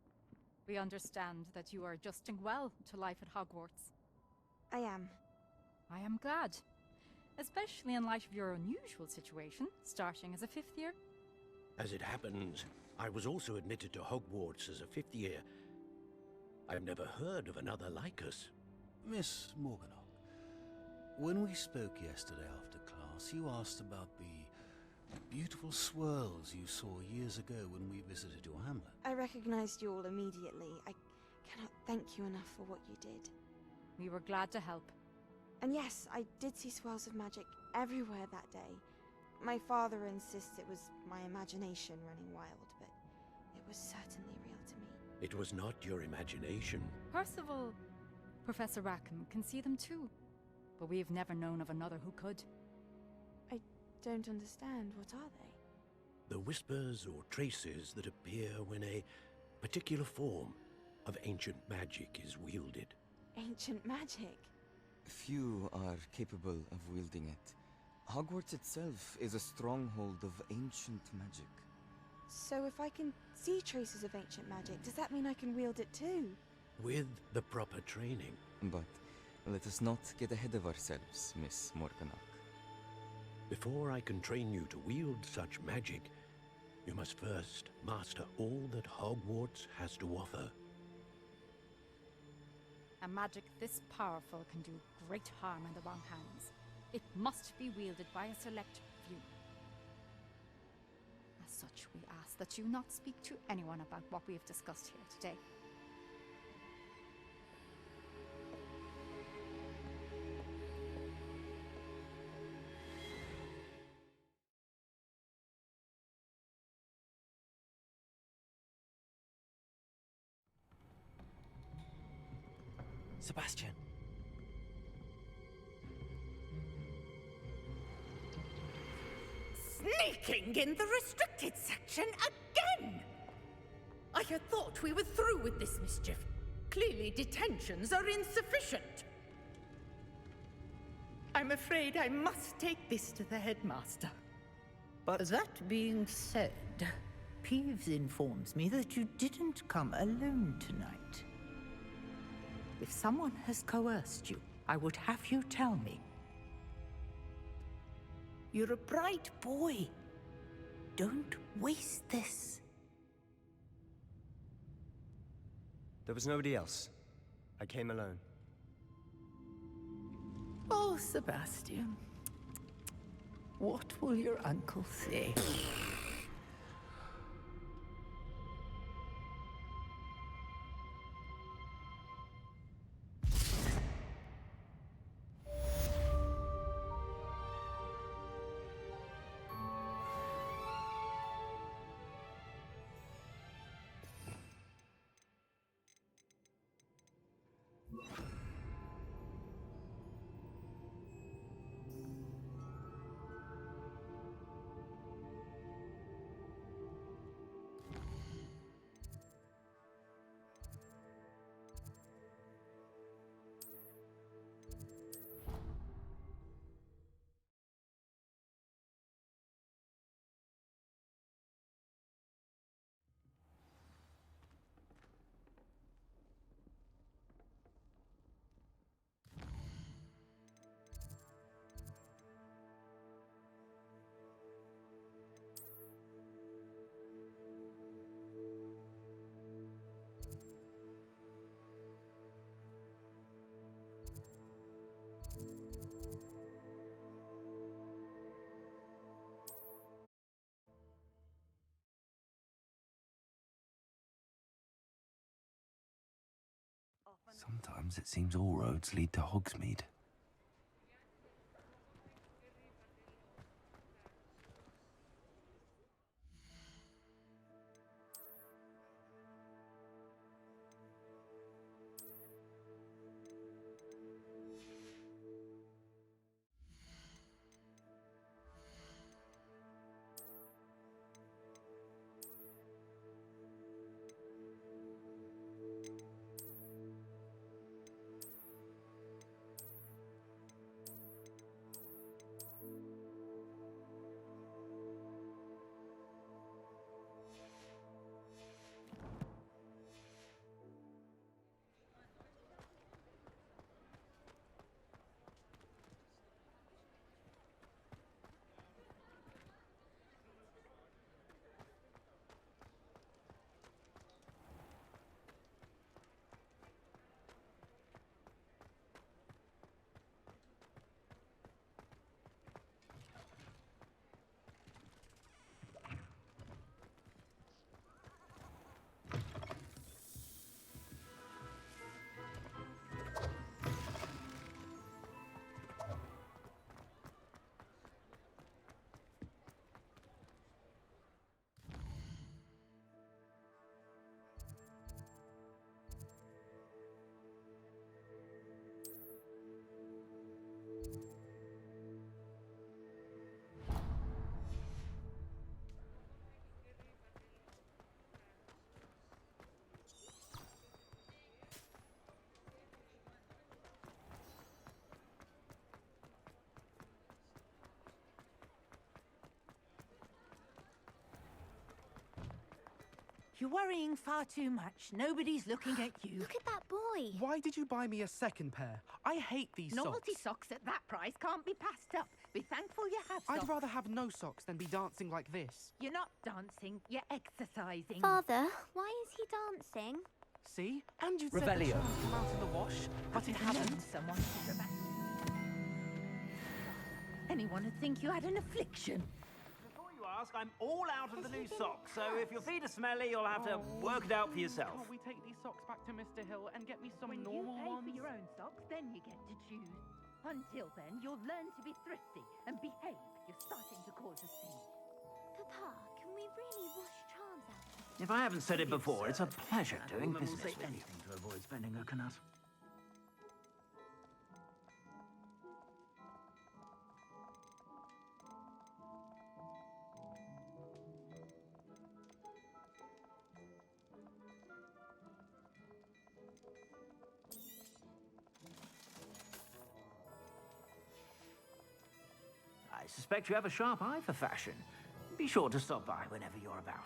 We understand that you are adjusting well to life at Hogwarts. I am. I am glad. Especially in light of your unusual situation, starting as a 5th year. As it happens, I was also admitted to Hogwarts as a 5th year. I've never heard of another like us. Miss Morganock, when we spoke yesterday after class, you asked about the beautiful swirls you saw years ago when we visited your hamlet. I recognized you all immediately. I cannot thank you enough for what you did. We were glad to help. And yes, I did see swirls of magic everywhere that day. My father insists it was my imagination running wild, but it was certainly real to me. It was not your imagination. Percival, Professor Rackham can see them too. But we've never known of another who could. I don't understand. What are they? The whispers or traces that appear when a particular form of ancient magic is wielded. Ancient magic? Few are capable of wielding it. Hogwarts itself is a stronghold of ancient magic. So if I can see traces of ancient magic, does that mean I can wield it too? With the proper training. But let us not get ahead of ourselves, Miss Morganock. Before I can train you to wield such magic, you must first master all that Hogwarts has to offer. A magic this powerful can do great harm in the wrong hands. It must be wielded by a select few. As such, we ask that you not speak to anyone about what we have discussed here today. Sebastian. Sneaking in the restricted section again! I had thought we were through with this mischief. Clearly detentions are insufficient. I'm afraid I must take this to the headmaster. But that being said, Peeves informs me that you didn't come alone tonight. If someone has coerced you, I would have you tell me. You're a bright boy. Don't waste this. there was nobody else. I came alone. Oh, Sebastian. What will your uncle say? Sometimes it seems all roads lead to Hogsmeade. You're worrying far too much. Nobody's looking at you. Look at that boy. Why did you buy me a second pair? I hate these Novelty socks. socks at that price can't be passed up. Be thankful you have socks. I'd rather have no socks than be dancing like this. You're not dancing, you're exercising. Father, why is he dancing? See? And you said Revelio. the shoes come out in the wash, but it hasn't. Someone Anyone would think you had an affliction. Before you ask, I'm all out of the new socks, so if your feet are smelly, you'll have to work it out for yourself. Can't we take these socks back to Mr. Hill and get me some When normal you pay ones? for your own socks, then you get to choose. Until then, you'll learn to be thrifty and behave. You're starting to cause a scene. Papa, can we really wash charms out? If I haven't said it before, it's a pleasure doing Woman will business say with you. anything to avoid spending a canut. I suspect you have a sharp eye for fashion. Be sure to stop by whenever you're about.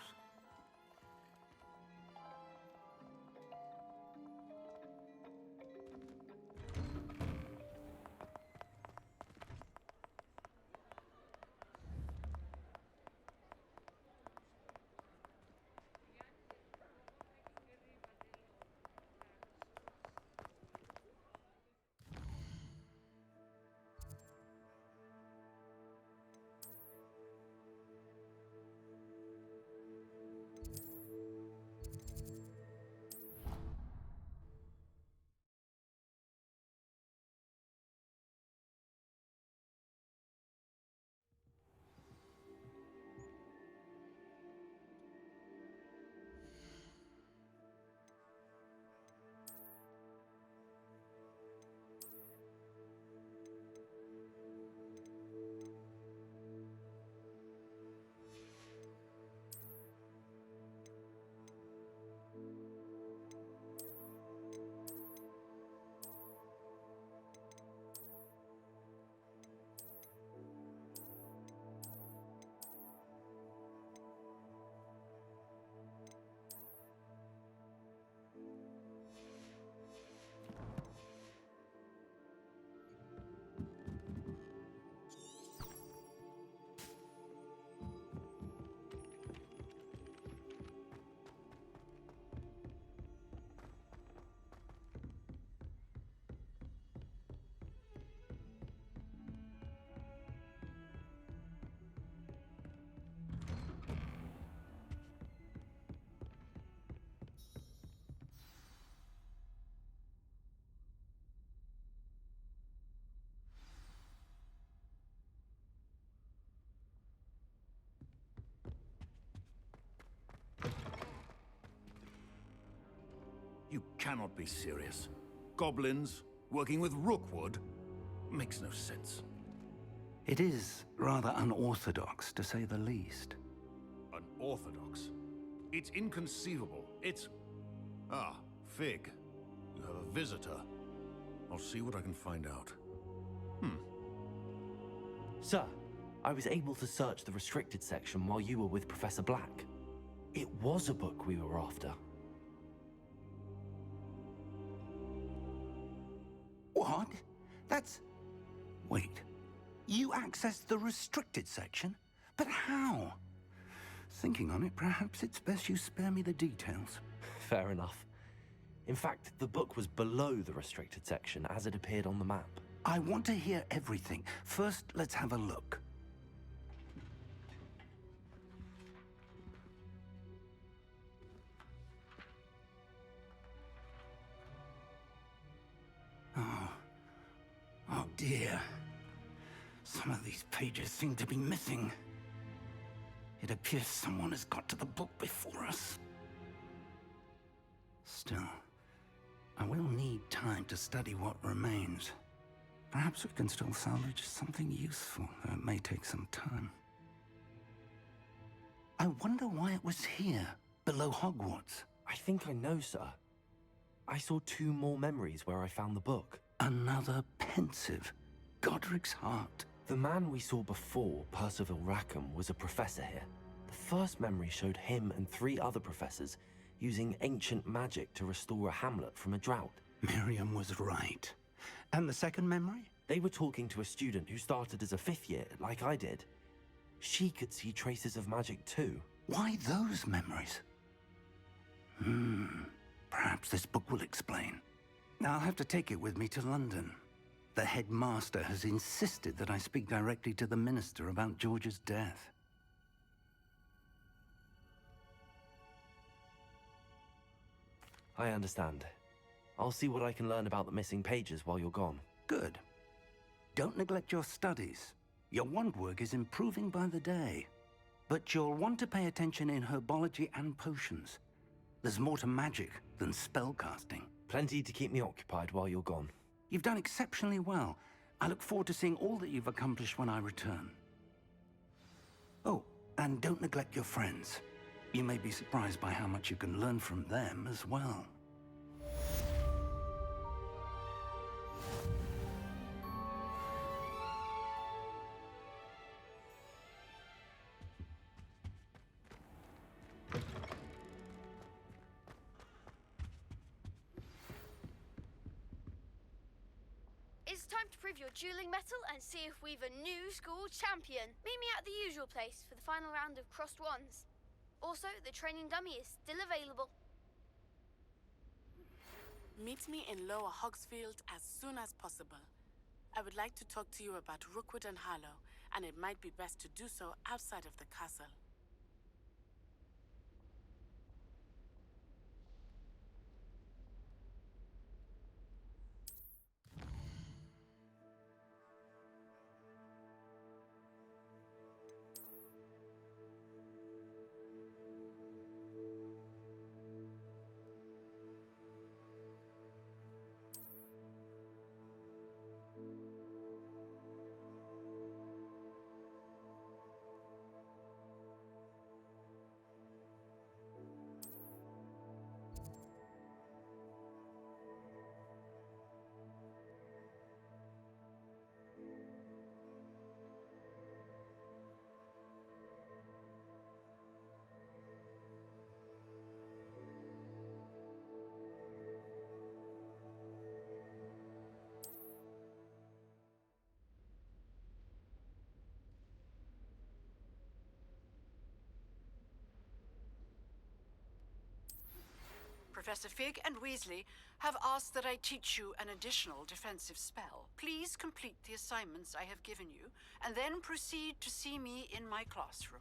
You cannot be serious. Goblins working with Rookwood? Makes no sense. It is rather unorthodox, to say the least. Unorthodox? It's inconceivable. It's... Ah, Fig. You have a visitor. I'll see what I can find out. Sir, I was able to search the restricted section while you were with Professor Black. It was a book we were after. What? That's... Wait. You accessed the restricted section? But how? Thinking on it, perhaps it's best you spare me the details. Fair enough. In fact, the book was below the restricted section as it appeared on the map. I want to hear everything. First, let's have a look. Oh dear. Some of these pages seem to be missing. It appears someone has got to the book before us. Still, I will need time to study what remains. Perhaps we can still salvage something useful, though it may take some time. I wonder why it was here, below Hogwarts. I think I know, sir. I saw 2 more memories where I found the book. Another pensive. Godric's heart. The man we saw before, Percival Rackham, was a professor here. The first memory showed him and 3 other professors using ancient magic to restore a hamlet from a drought. Miriam was right. And the second memory? They were talking to a student who started as a 5th year, like I did. She could see traces of magic too. Why those memories? Perhaps this book will explain. I'll have to take it with me to London. The headmaster has insisted that I speak directly to the minister about George's death. I understand. I'll see what I can learn about the missing pages while you're gone. Good. Don't neglect your studies. Your wand work is improving by the day. But you'll want to pay attention in herbology and potions. There's more to magic than spellcasting. Plenty to keep me occupied while you're gone. You've done exceptionally well. I look forward to seeing all that you've accomplished when I return. Oh, and don't neglect your friends. You may be surprised by how much you can learn from them as well. time to prove your dueling mettle and see if we've a new school champion. Meet me at the usual place for the final round of crossed wands. Also, the training dummy is still available. Meet me in Lower Hogsfield as soon as possible. I would like to talk to you about Rookwood and Harlow, and it might be best to do so outside of the castle. Professor Fig and Weasley have asked that I teach you an additional defensive spell. Please complete the assignments I have given you, and then proceed to see me in my classroom.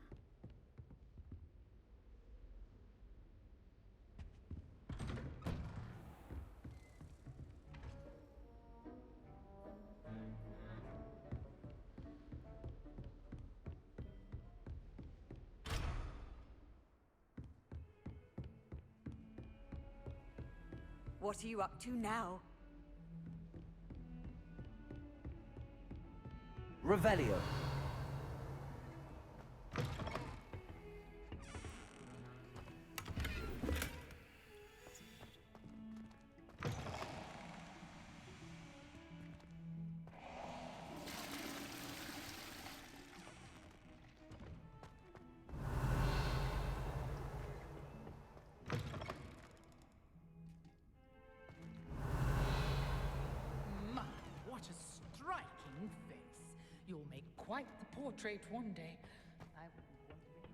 What are you up to now? Revelio. My, what a striking face. You'll make quite the portrait one day. I wouldn't want to be...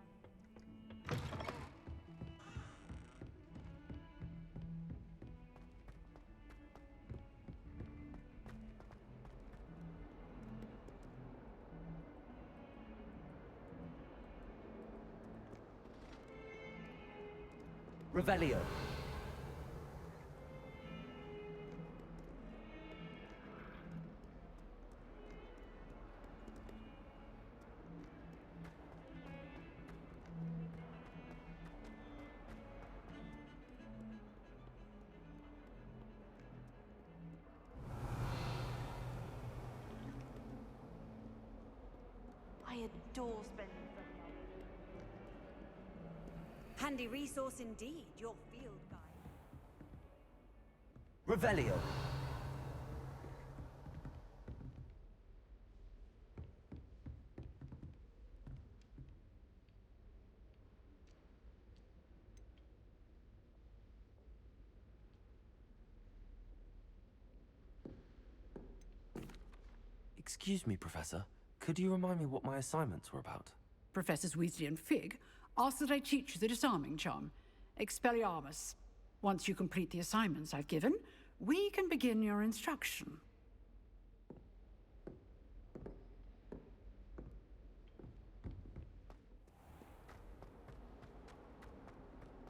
Revelio. I adore spending Sunday Handy resource indeed, your field guide. Revelio. Excuse me, Professor. Could you remind me what my assignments were about? Professors Weasley and Fig ask that I teach you the disarming charm, Expelliarmus. Once you complete the assignments I've given, we can begin your instruction.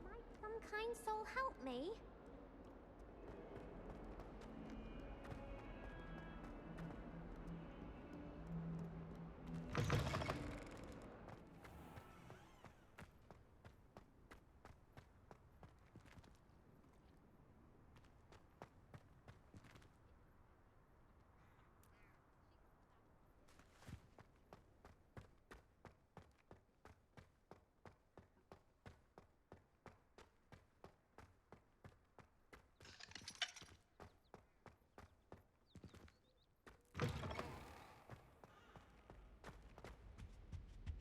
Might some kind soul help me?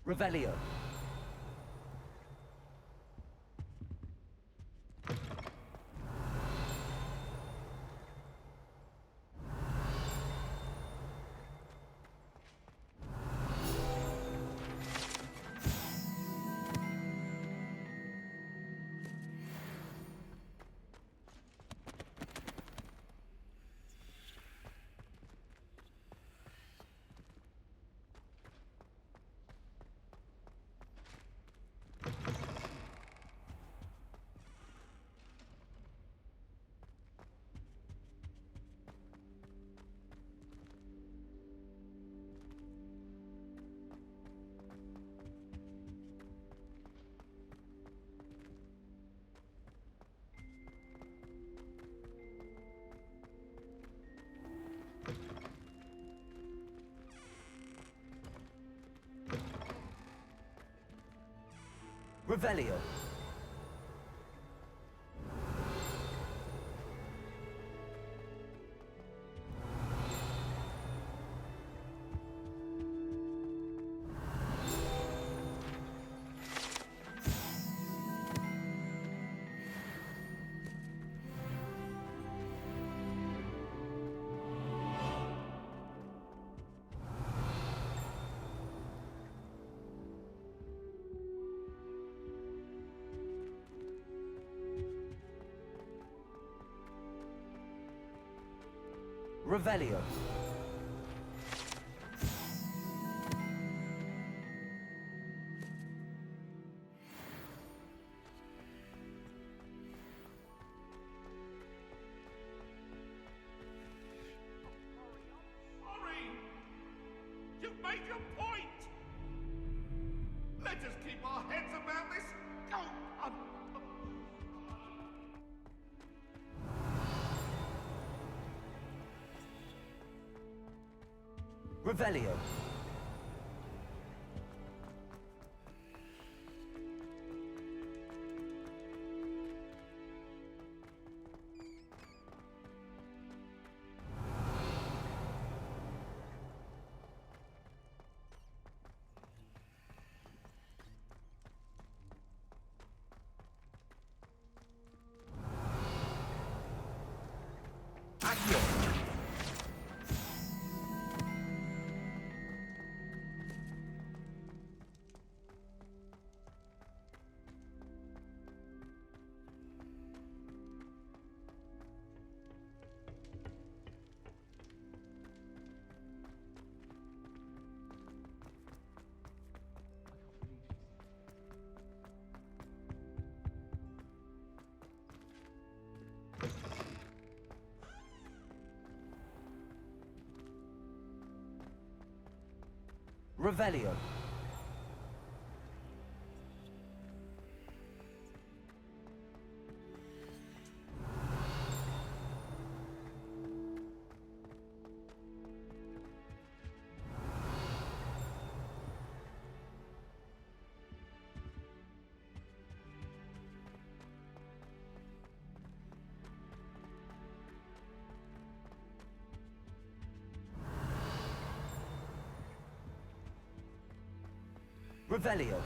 Revelio. Revelio. Revelio. Sorry! You've made your point! Let us keep our heads about this. Go on! Revelio. Accio. Revelio. Revelio.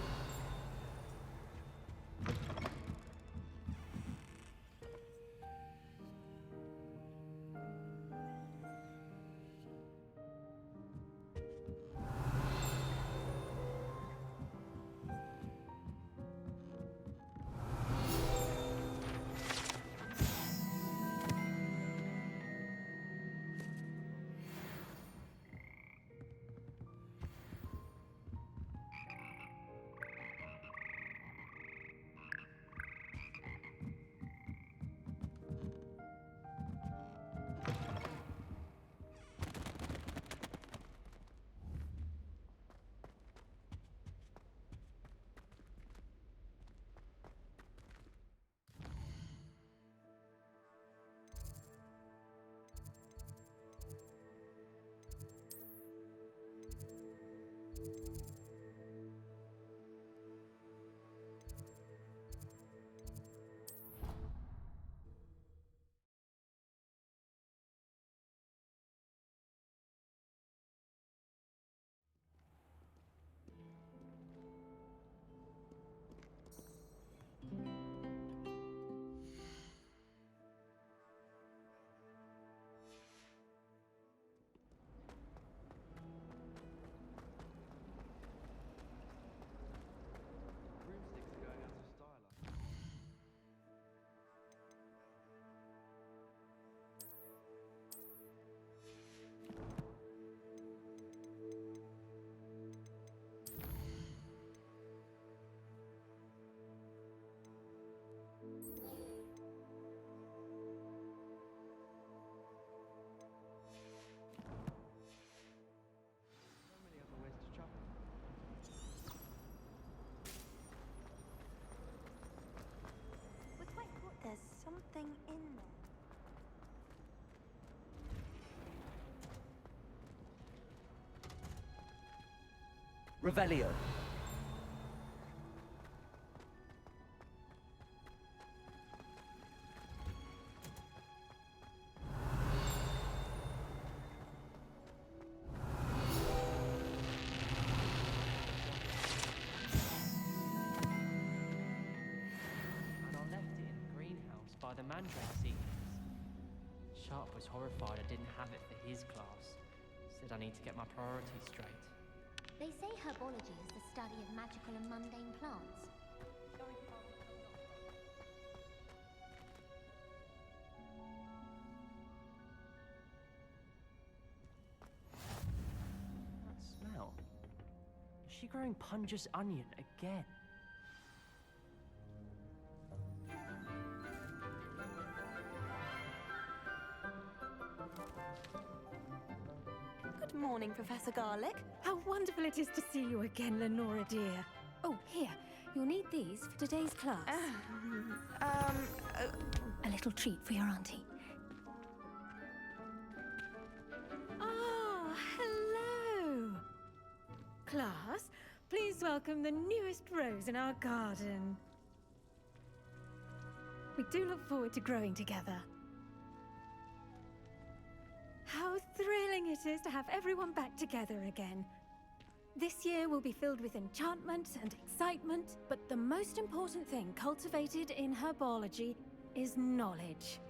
There's something in there. Revelio. mandrake seeds. Sharp was horrified I didn't have it for his class. Said I need to get my priorities straight. They say herbology is the study of magical and mundane plants. That smell. Is she growing Punja's onion again? Good morning, Professor Garlick. How wonderful it is to see you again, Lenora dear. Oh, here. You'll need these for today's class. A little treat for your auntie. Ah, hello. Class, please welcome the newest rose in our garden. We do look forward to growing together. How thrilling it is to have everyone back together again. This year will be filled with enchantment and excitement, but the most important thing cultivated in herbology is knowledge.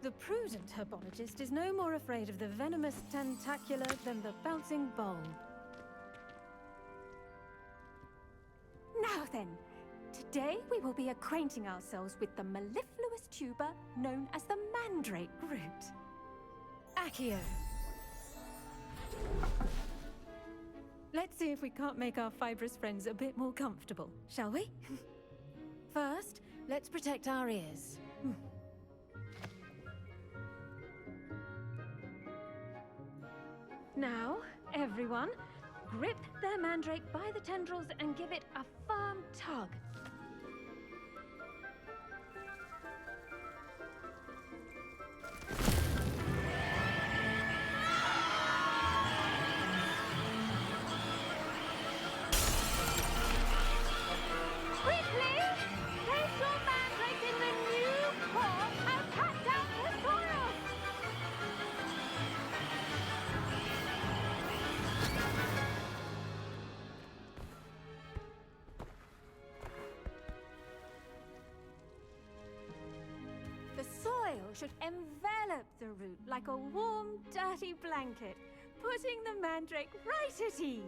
The prudent herbologist is no more afraid of the venomous tentacular than the bouncing bulb. Now then, today we will be acquainting ourselves with the mellifluous tuber known as the mandrake root. Accio. Let's see if we can't make our fibrous friends a bit more comfortable, shall we? First, let's protect our ears. Now, everyone, grip their mandrake by the tendrils and give it a firm tug. Should envelop the root like a warm, dirty blanket, putting the mandrake right at ease.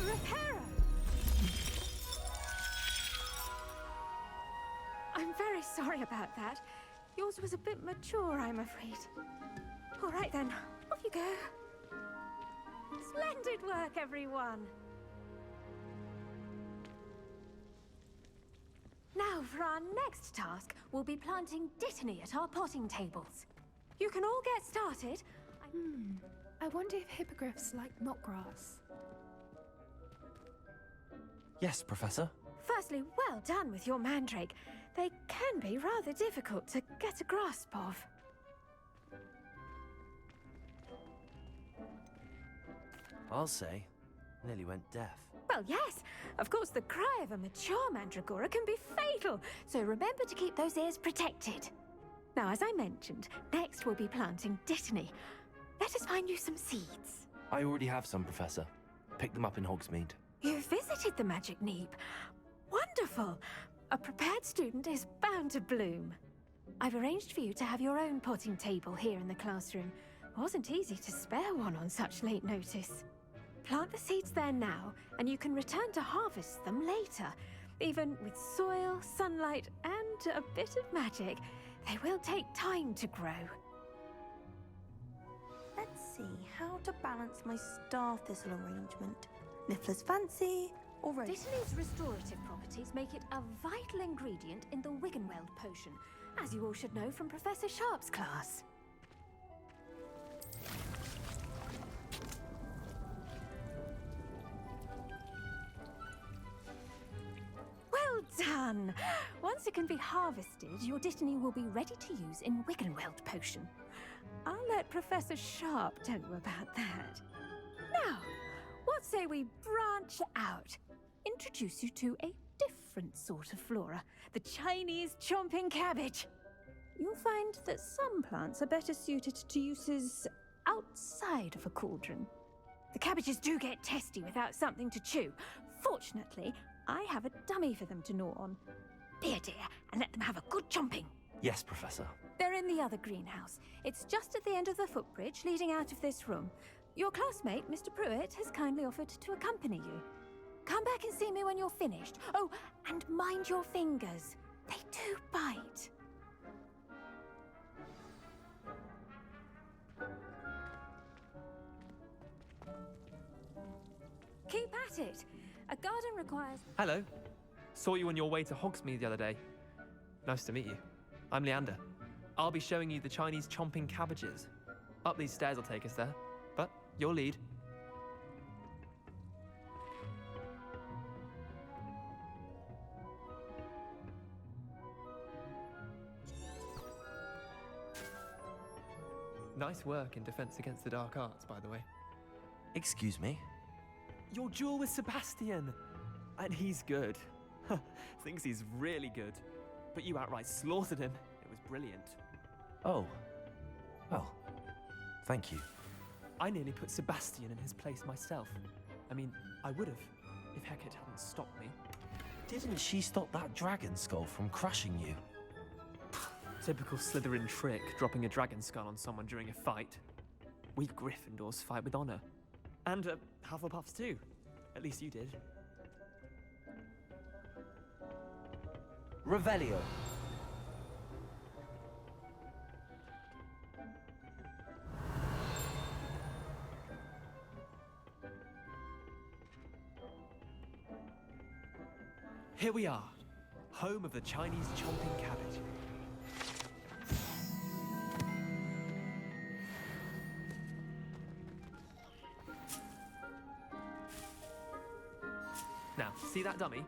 Reparo! I'm very sorry about that. Yours was a bit mature, I'm afraid. All right then, off you go. Splendid work, everyone. Now, for our next task, we'll be planting dittany at our potting tables. You can all get started. I wonder if hippogriffs like knotgrass. Yes, Professor. Firstly, well done with your mandrake. They can be rather difficult to get a grasp of. I'll say, nearly went deaf. Well, yes. Of course, the cry of a mature mandragora can be fatal, so remember to keep those ears protected. Now, as I mentioned, next we'll be planting dittany. Let us find you some seeds. I already have some, Professor. Picked them up in Hogsmeade. You visited the Magic Neep. Wonderful. A prepared student is bound to bloom. I've arranged for you to have your own potting table here in the classroom. It wasn't easy to spare one on such late notice. Plant the seeds there now, and you can return to harvest them later. Even with soil, sunlight, and a bit of magic, they will take time to grow. Let's see how to balance my star thistle arrangement. Niffler's fancy or rose? Dittany's restorative properties make it a vital ingredient in the Wiggenweld potion, as you all should know from Professor Sharp's class. Well done! Once it can be harvested, your dittany will be ready to use in Wiggenweld potion. I'll let Professor Sharp tell you about that. Now, what say we branch out? Introduce you to a different sort of flora, the Chinese chomping cabbage. You'll find that some plants are better suited to uses outside of a cauldron. The cabbages do get testy without something to chew. Fortunately, I have a dummy for them to gnaw on. Here, dear, and let them have a good chomping. Yes, Professor. They're in the other greenhouse. It's just at the end of the footbridge leading out of this room. Your classmate, Mr. Pruitt, has kindly offered to accompany you. Come back and see me when you're finished. Oh, and mind your fingers. They do bite. Keep at it. A garden requires... Hello. Saw you on your way to Hogsmeade the other day. Nice to meet you. I'm Leander. I'll be showing you the Chinese chomping cabbages. Up these stairs will take us there, but your lead. Nice work in Defense Against the Dark Arts, by the way. Excuse me? Your duel with Sebastian! And he's good. Thinks he's really good. But you outright slaughtered him. It was brilliant. Oh. Well, thank you. I nearly put Sebastian in his place myself. I mean, I would have, if Hecate hadn't stopped me. Didn't she stop that dragon skull from crushing you? Typical Slytherin trick, dropping a dragon skull on someone during a fight. We Gryffindors fight with honor. And Hufflepuffs too. At least you did. Revelio. Here we are, home of the Chinese chomping cabbage. Now, see that dummy?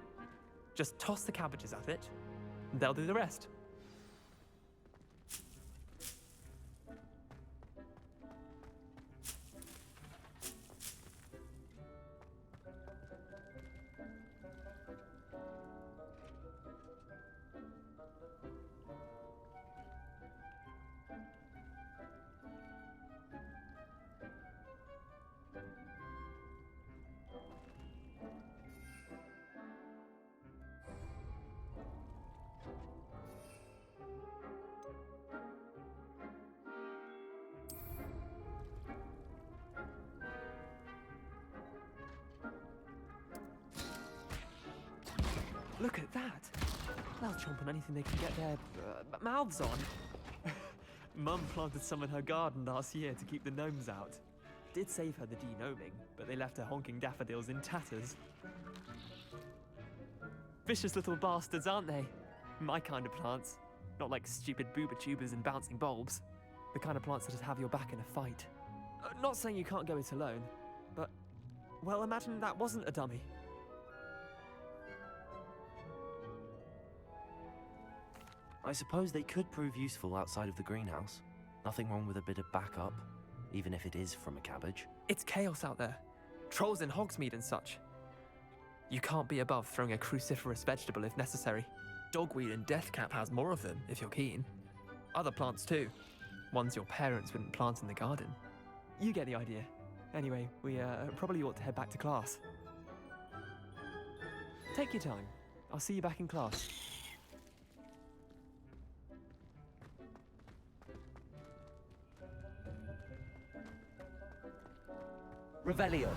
Just toss the cabbages at it, and they'll do the rest. Look at that! They'll chomp on anything they can get their mouths on. Mum planted some in her garden last year to keep the gnomes out. Did save her the de-gnoming, but they left her honking daffodils in tatters. Vicious little bastards, aren't they? My kind of plants. Not like stupid booba tubers and bouncing bulbs. The kind of plants that just have your back in a fight. Not saying you can't go it alone, but... well, imagine that wasn't a dummy. I suppose they could prove useful outside of the greenhouse. Nothing wrong with a bit of backup, even if it is from a cabbage. It's chaos out there. Trolls in Hogsmeade and such. You can't be above throwing a cruciferous vegetable if necessary. Dogweed and deathcap has more of them, if you're keen. Other plants too. Ones your parents wouldn't plant in the garden. You get the idea. Anyway, we probably ought to head back to class. Take your time. I'll see you back in class. Revelio.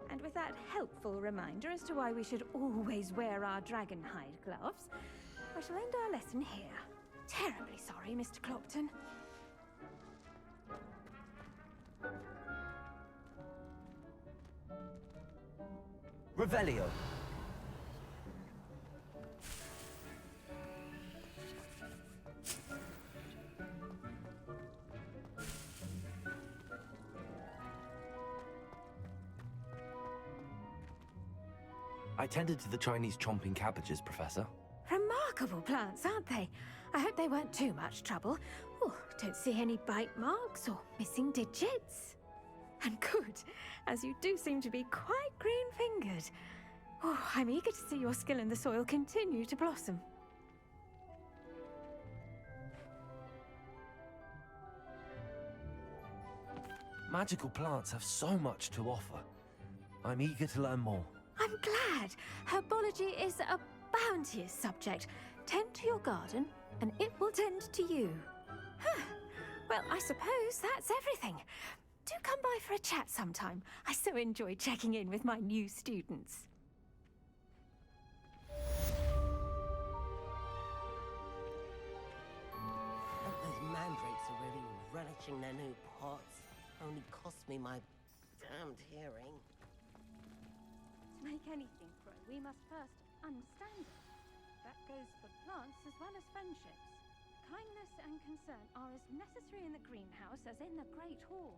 And with that helpful reminder as to why we should always wear our dragon hide gloves, I shall end our lesson here. Terribly sorry, Mr. Clopton. Revelio. I tended to the Chinese chomping cabbages, Professor. Remarkable plants, aren't they? I hope they weren't too much trouble. Oh, don't see any bite marks or missing digits. And good, as you do seem to be quite green-fingered. Oh, I'm eager to see your skill in the soil continue to blossom. Magical plants have so much to offer. I'm eager to learn more. I'm glad. Herbology is a bounteous subject. Tend to your garden, and it will tend to you. Huh. Well, I suppose that's everything. Do come by for a chat sometime. I so enjoy checking in with my new students. Those mandrakes are really relishing their new pots. Only cost me my damned hearing. To make anything grow, we must first understand it. That goes for plants as well as friendships. Kindness and concern are as necessary in the greenhouse as in the Great Hall.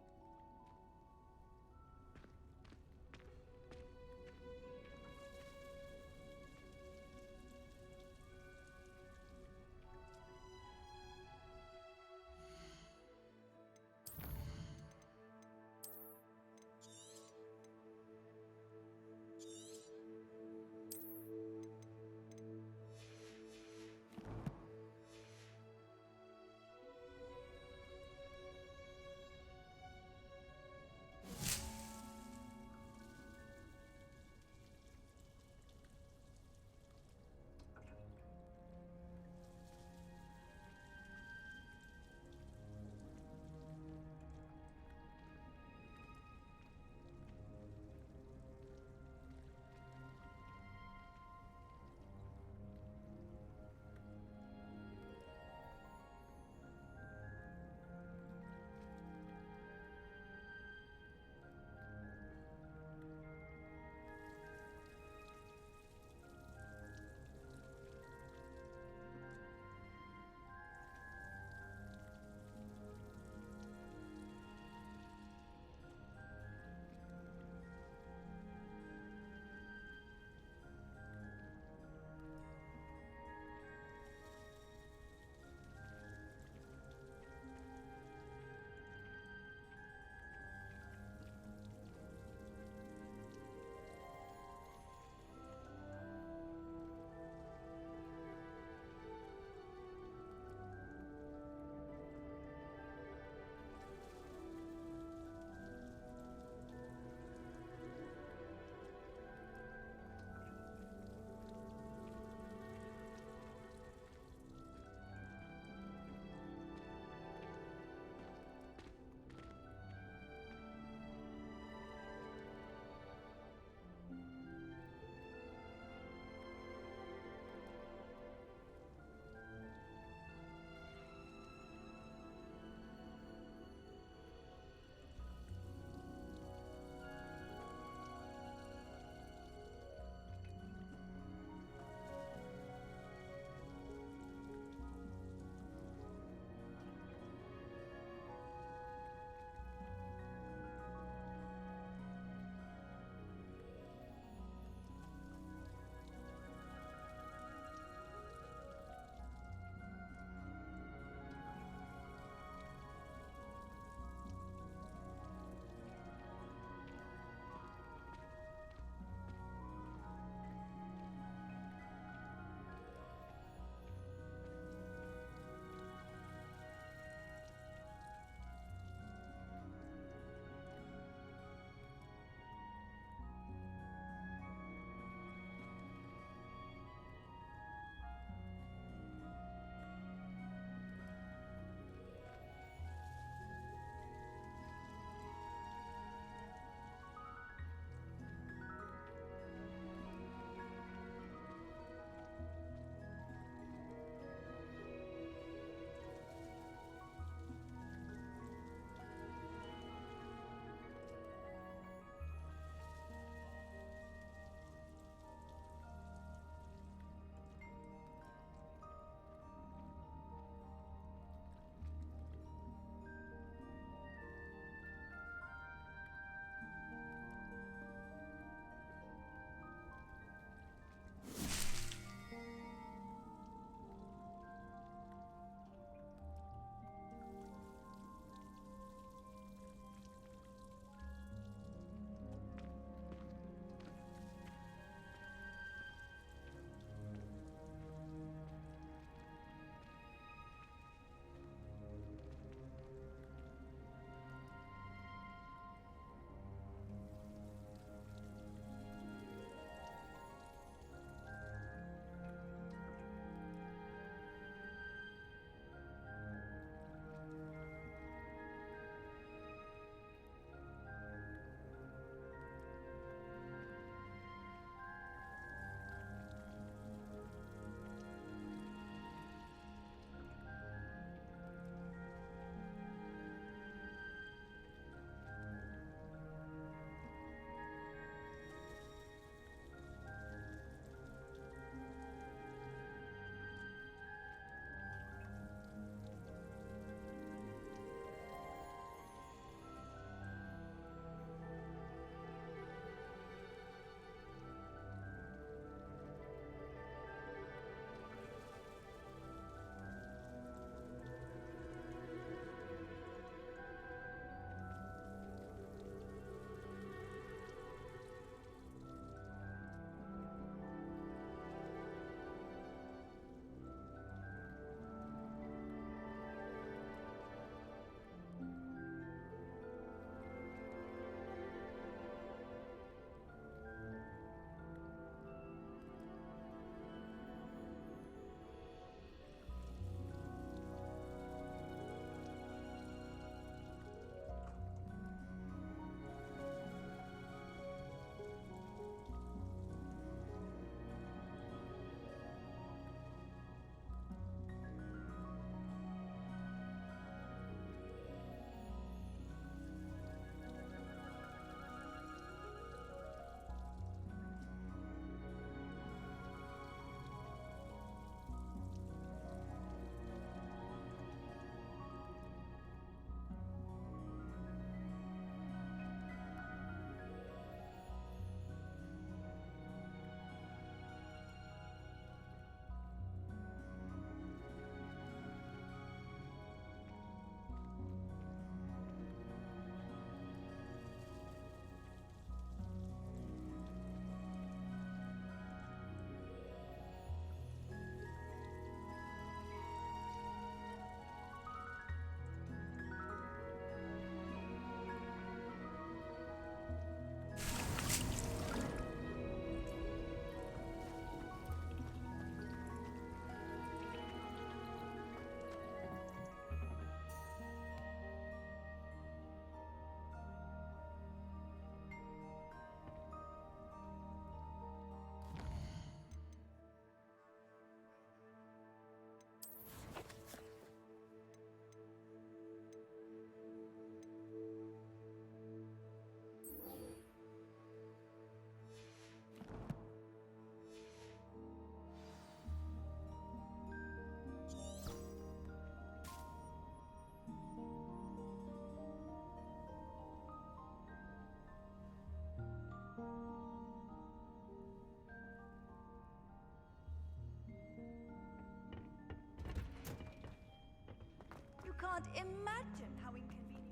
can't imagine how inconvenient.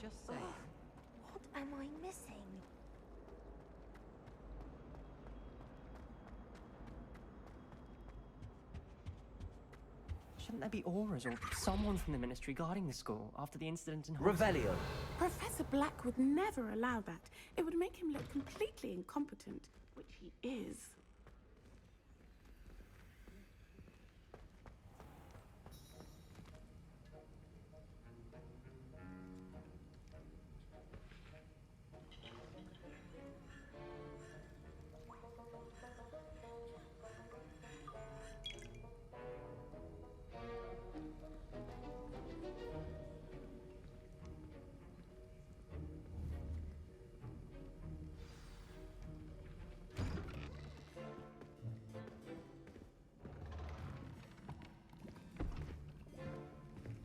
Just saying. What am I missing? Shouldn't there be auras or someone from the ministry guarding the school after the incident in Revelio. Professor Black would never allow that. It would make him look completely incompetent, which he is.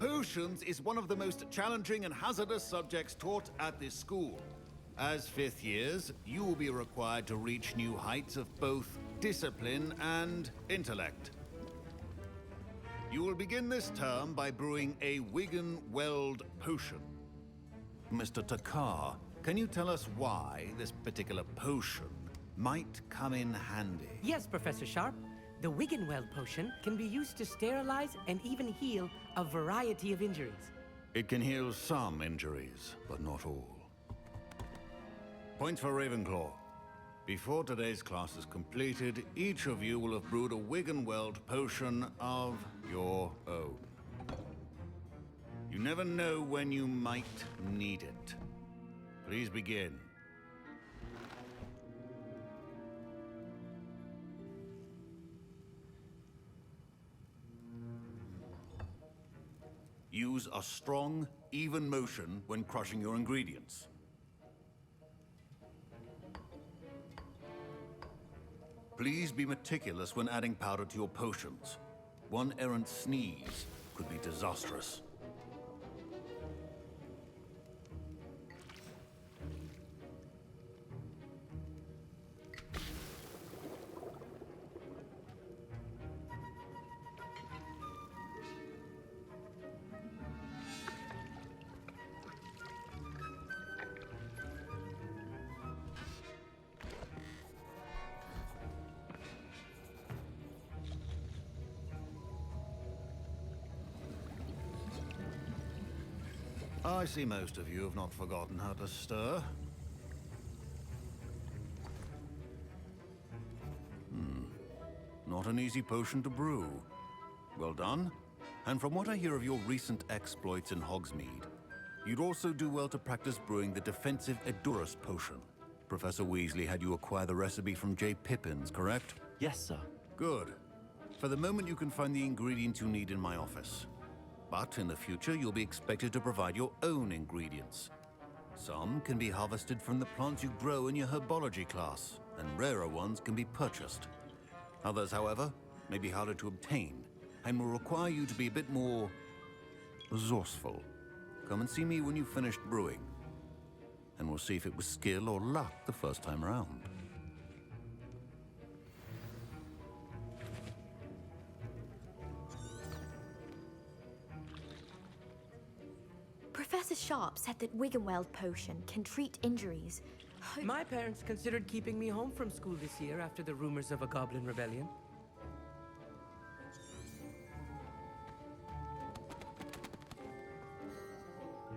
Potions is one of the most challenging and hazardous subjects taught at this school. As fifth years, you will be required to reach new heights of both discipline and intellect. You will begin this term by brewing a Wiggenweld potion. Mr. Takar, can you tell us why this particular potion might come in handy? Yes, Professor Sharp. The Wiggenweld potion can be used to sterilize and even heal a variety of injuries. It can heal some injuries, but not all. Points for Ravenclaw. Before today's class is completed, each of you will have brewed a Wiggenweld potion of your own. You never know when you might need it. Please begin. Use a strong, even motion when crushing your ingredients. Please be meticulous when adding powder to your potions. One errant sneeze could be disastrous. I see most of you have not forgotten how to stir. Not an easy potion to brew. Well done. And from what I hear of your recent exploits in Hogsmeade, you'd also do well to practice brewing the defensive Edurus potion. Professor Weasley had you acquire the recipe from J. Pippins, correct? Yes, sir. Good. For the moment, you can find the ingredients you need in my office. But in the future, you'll be expected to provide your own ingredients. Some can be harvested from the plants you grow in your herbology class, and rarer ones can be purchased. Others, however, may be harder to obtain, and will require you to be a bit more resourceful. Come and see me when you've finished brewing, and we'll see if it was skill or luck the first time around. Professor Sharp said that Wiggenweld potion can treat injuries. My parents considered keeping me home from school this year after the rumors of a goblin rebellion.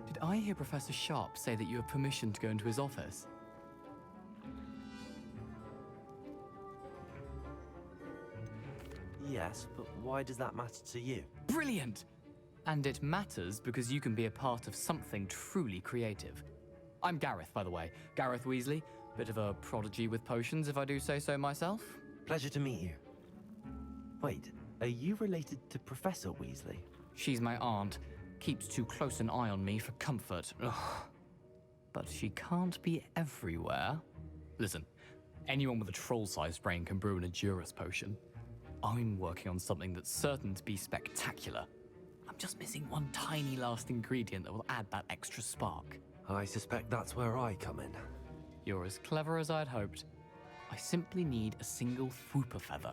Did I hear Professor Sharp say that you have permission to go into his office? Yes, but why does that matter to you? Brilliant! And it matters because you can be a part of something truly creative. I'm Gareth, by the way. Gareth Weasley. Bit of a prodigy with potions, if I do say so myself. Pleasure to meet you. Wait, are you related to Professor Weasley? She's my aunt. Keeps too close an eye on me for comfort. Ugh. But she can't be everywhere. Listen, anyone with a troll-sized brain can brew an Edurus potion. I'm working on something that's certain to be spectacular. I'm just missing one tiny last ingredient that will add that extra spark. I suspect that's where I come in. You're as clever as I'd hoped. I simply need a single Fwooper feather.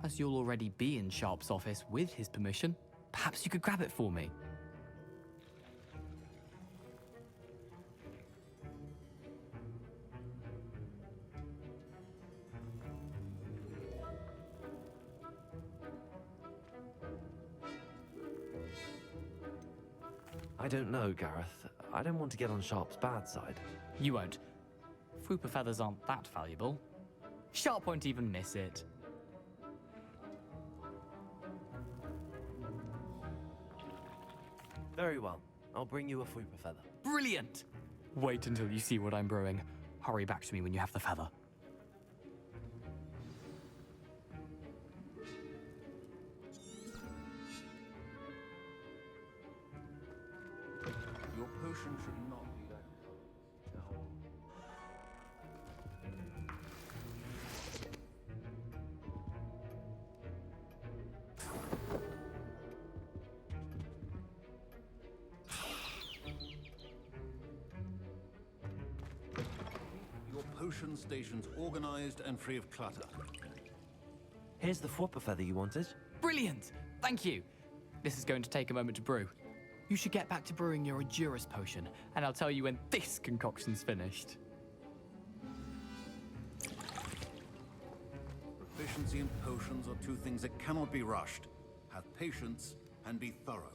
As you'll already be in Sharp's office with his permission, perhaps you could grab it for me. I don't know, Gareth. I don't want to get on Sharp's bad side. You won't. Fwooper feathers aren't that valuable. Sharp won't even miss it. Very well. I'll bring you a Fwooper feather. Brilliant! Wait until you see what I'm brewing. Hurry back to me when you have the feather. Your potion should not be that cold. Your potion station's organized and free of clutter. Here's the Fwooper feather you wanted. Brilliant! Thank you. This is going to take a moment to brew. You should get back to brewing your Adurus potion, and I'll tell you when this concoction's finished. Proficiency and potions are two things that cannot be rushed. Have patience and be thorough.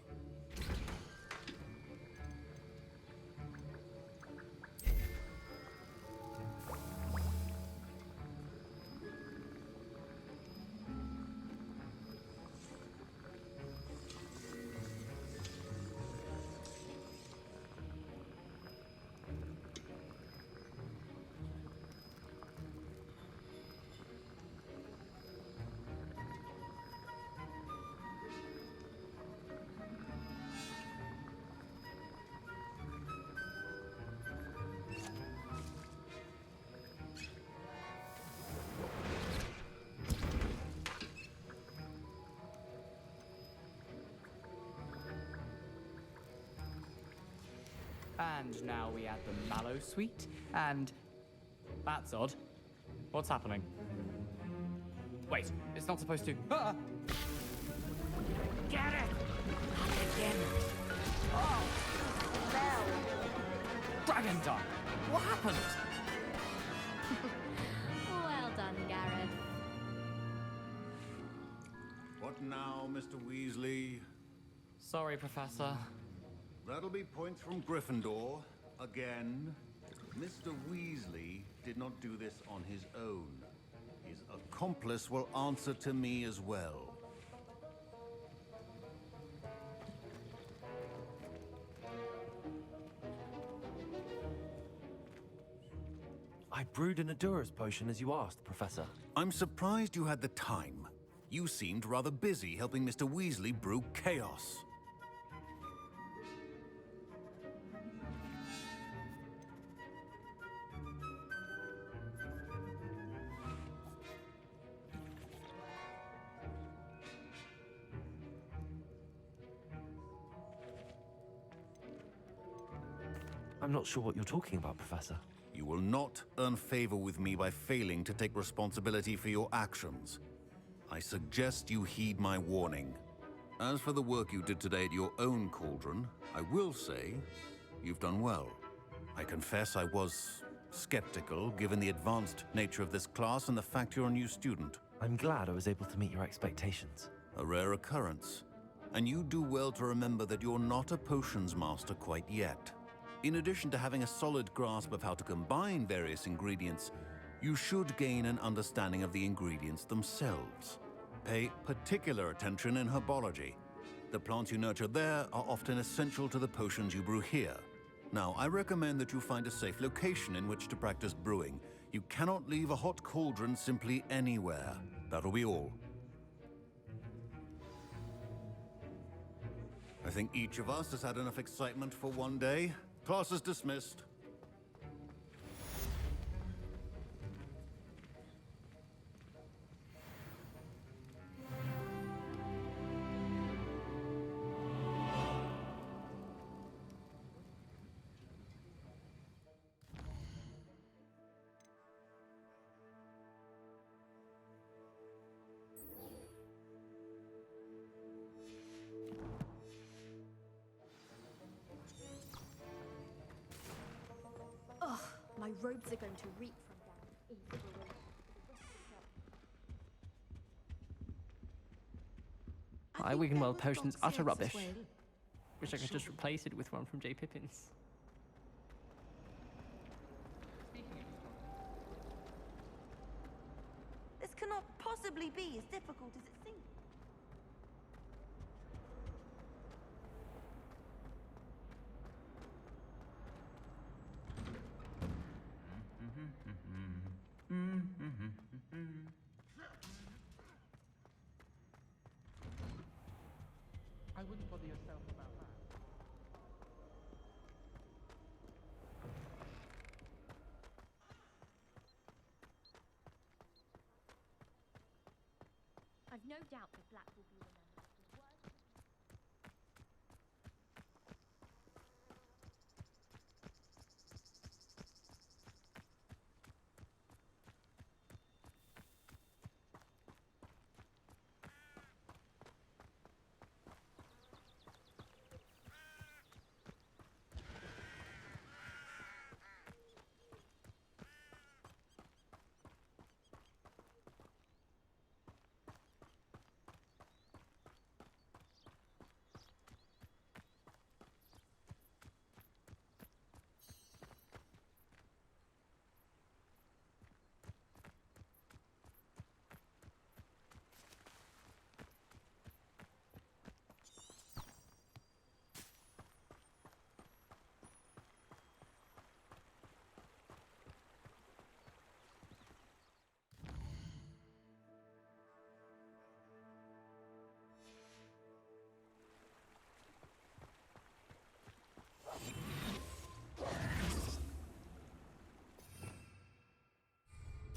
And now we add the mallow sweet, and... That's odd. What's happening? Wait, it's not supposed to... Ah! Get it! Again. Oh! Dragon Dog! What happened? Well done, Gareth. What now, Mr. Weasley? Sorry, Professor. That'll be points from Gryffindor. Again. Mr. Weasley did not do this on his own. His accomplice will answer to me as well. I brewed an Adurus potion as you asked, Professor. I'm surprised you had the time. You seemed rather busy helping Mr. Weasley brew chaos. I'm not sure what you're talking about, Professor. You will not earn favor with me by failing to take responsibility for your actions. I suggest you heed my warning. As for the work you did today at your own cauldron, I will say you've done well. I confess I was skeptical, given the advanced nature of this class and the fact you're a new student. I'm glad I was able to meet your expectations. A rare occurrence. And you do well to remember that you're not a potions master quite yet. In addition to having a solid grasp of how to combine various ingredients, you should gain an understanding of the ingredients themselves. Pay particular attention in herbology. The plants you nurture there are often essential to the potions you brew here. Now, I recommend that you find a safe location in which to practice brewing. You cannot leave a hot cauldron simply anywhere. That'll be all. I think each of us has had enough excitement for one day. Class is dismissed. robes are going to reek from down in Barovia. My Wiggenweld potion's utter rubbish. Wish I could just replace it with one from J. Pippin's. This cannot possibly be as difficult as it seems. I wouldn't bother yourself about that. I've no doubt the Black will be remembered as the worst.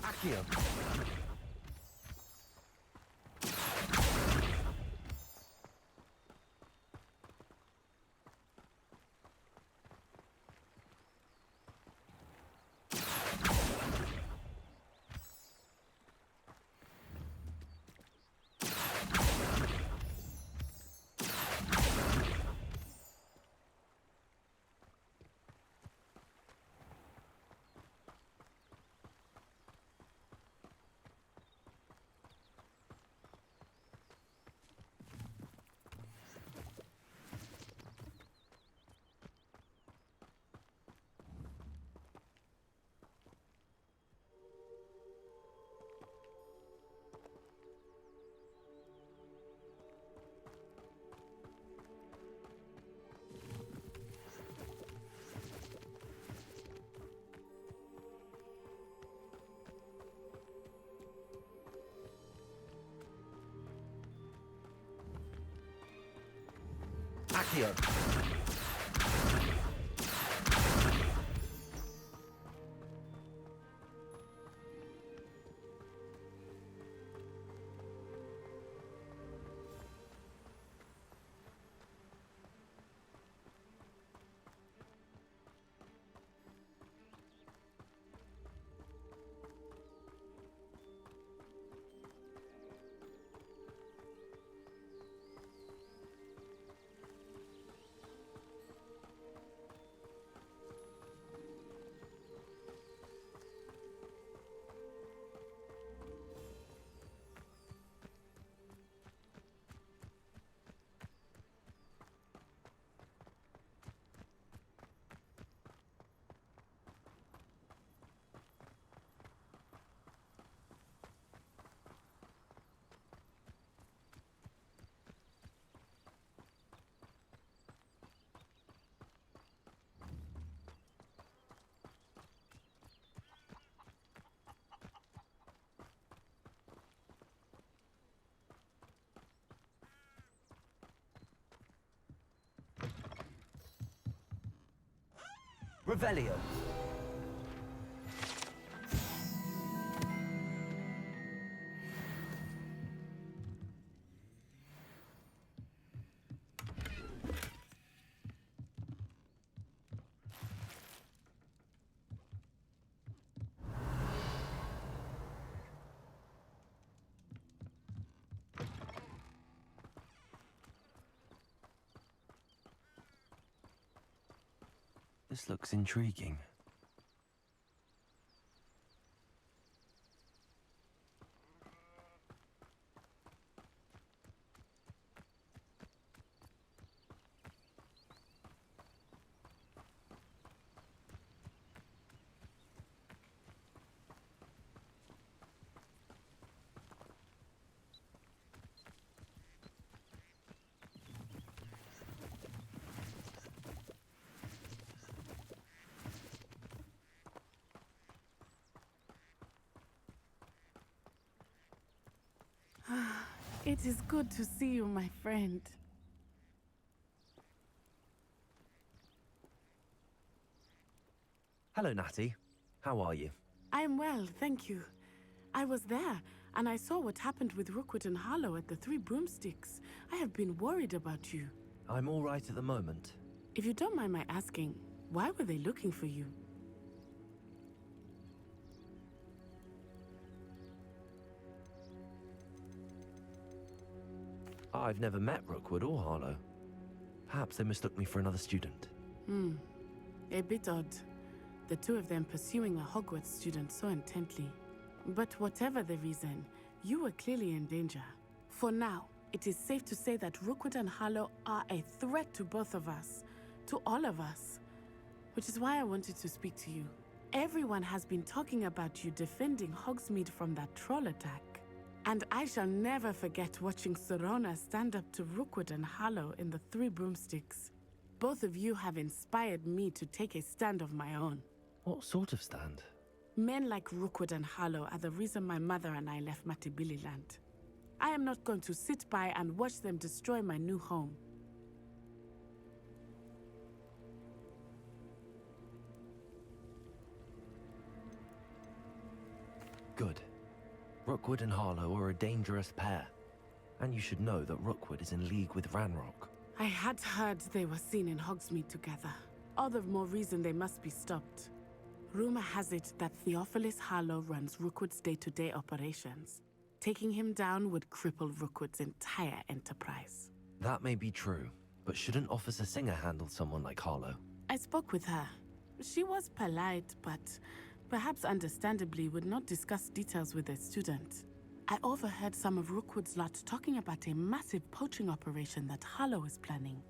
Accio! Accio! Revelio. This looks intriguing. It is good to see you, my friend. Hello, Natty. How are you? I am well, thank you. I was there, and I saw what happened with Rookwood and Harlow at the Three Broomsticks. I have been worried about you. I'm all right at the moment. If you don't mind my asking, why were they looking for you? I've never met Rookwood or Harlow. Perhaps they mistook me for another student. A bit odd. The two of them pursuing a Hogwarts student so intently. But whatever the reason, you were clearly in danger. For now, it is safe to say that Rookwood and Harlow are a threat to both of us. To all of us. Which is why I wanted to speak to you. Everyone has been talking about you defending Hogsmeade from that troll attack. And I shall never forget watching Serona stand up to Rookwood and Harlow in the Three Broomsticks. Both of you have inspired me to take a stand of my own. What sort of stand? Men like Rookwood and Harlow are the reason my mother and I left Matibililand. I am not going to sit by and watch them destroy my new home. Good. Rookwood and Harlow are a dangerous pair. And you should know that Rookwood is in league with Ranrock. I had heard they were seen in Hogsmeade together. All the more reason they must be stopped. Rumor has it that Theophilus Harlow runs Rookwood's day-to-day operations. Taking him down would cripple Rookwood's entire enterprise. That may be true, but shouldn't Officer Singer handle someone like Harlow? I spoke with her. She was polite, but perhaps understandably would not discuss details with a student. I overheard some of Rookwood's lot talking about a massive poaching operation that Harlow is planning.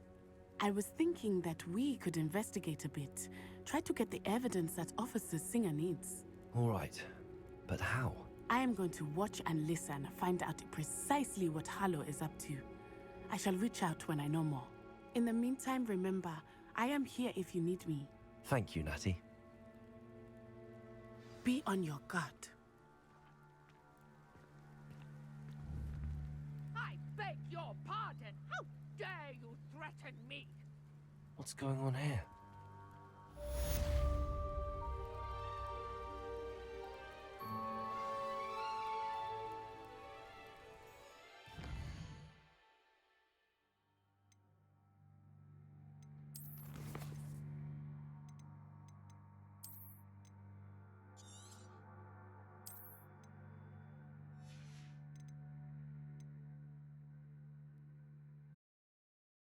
I was thinking that we could investigate a bit, try to get the evidence that Officer Singer needs. All right, but how? I am going to watch and listen, find out precisely what Harlow is up to. I shall reach out when I know more. In the meantime, remember, I am here if you need me. Thank you, Natty. Be on your guard. I beg your pardon. How dare you threaten me? What's going on here?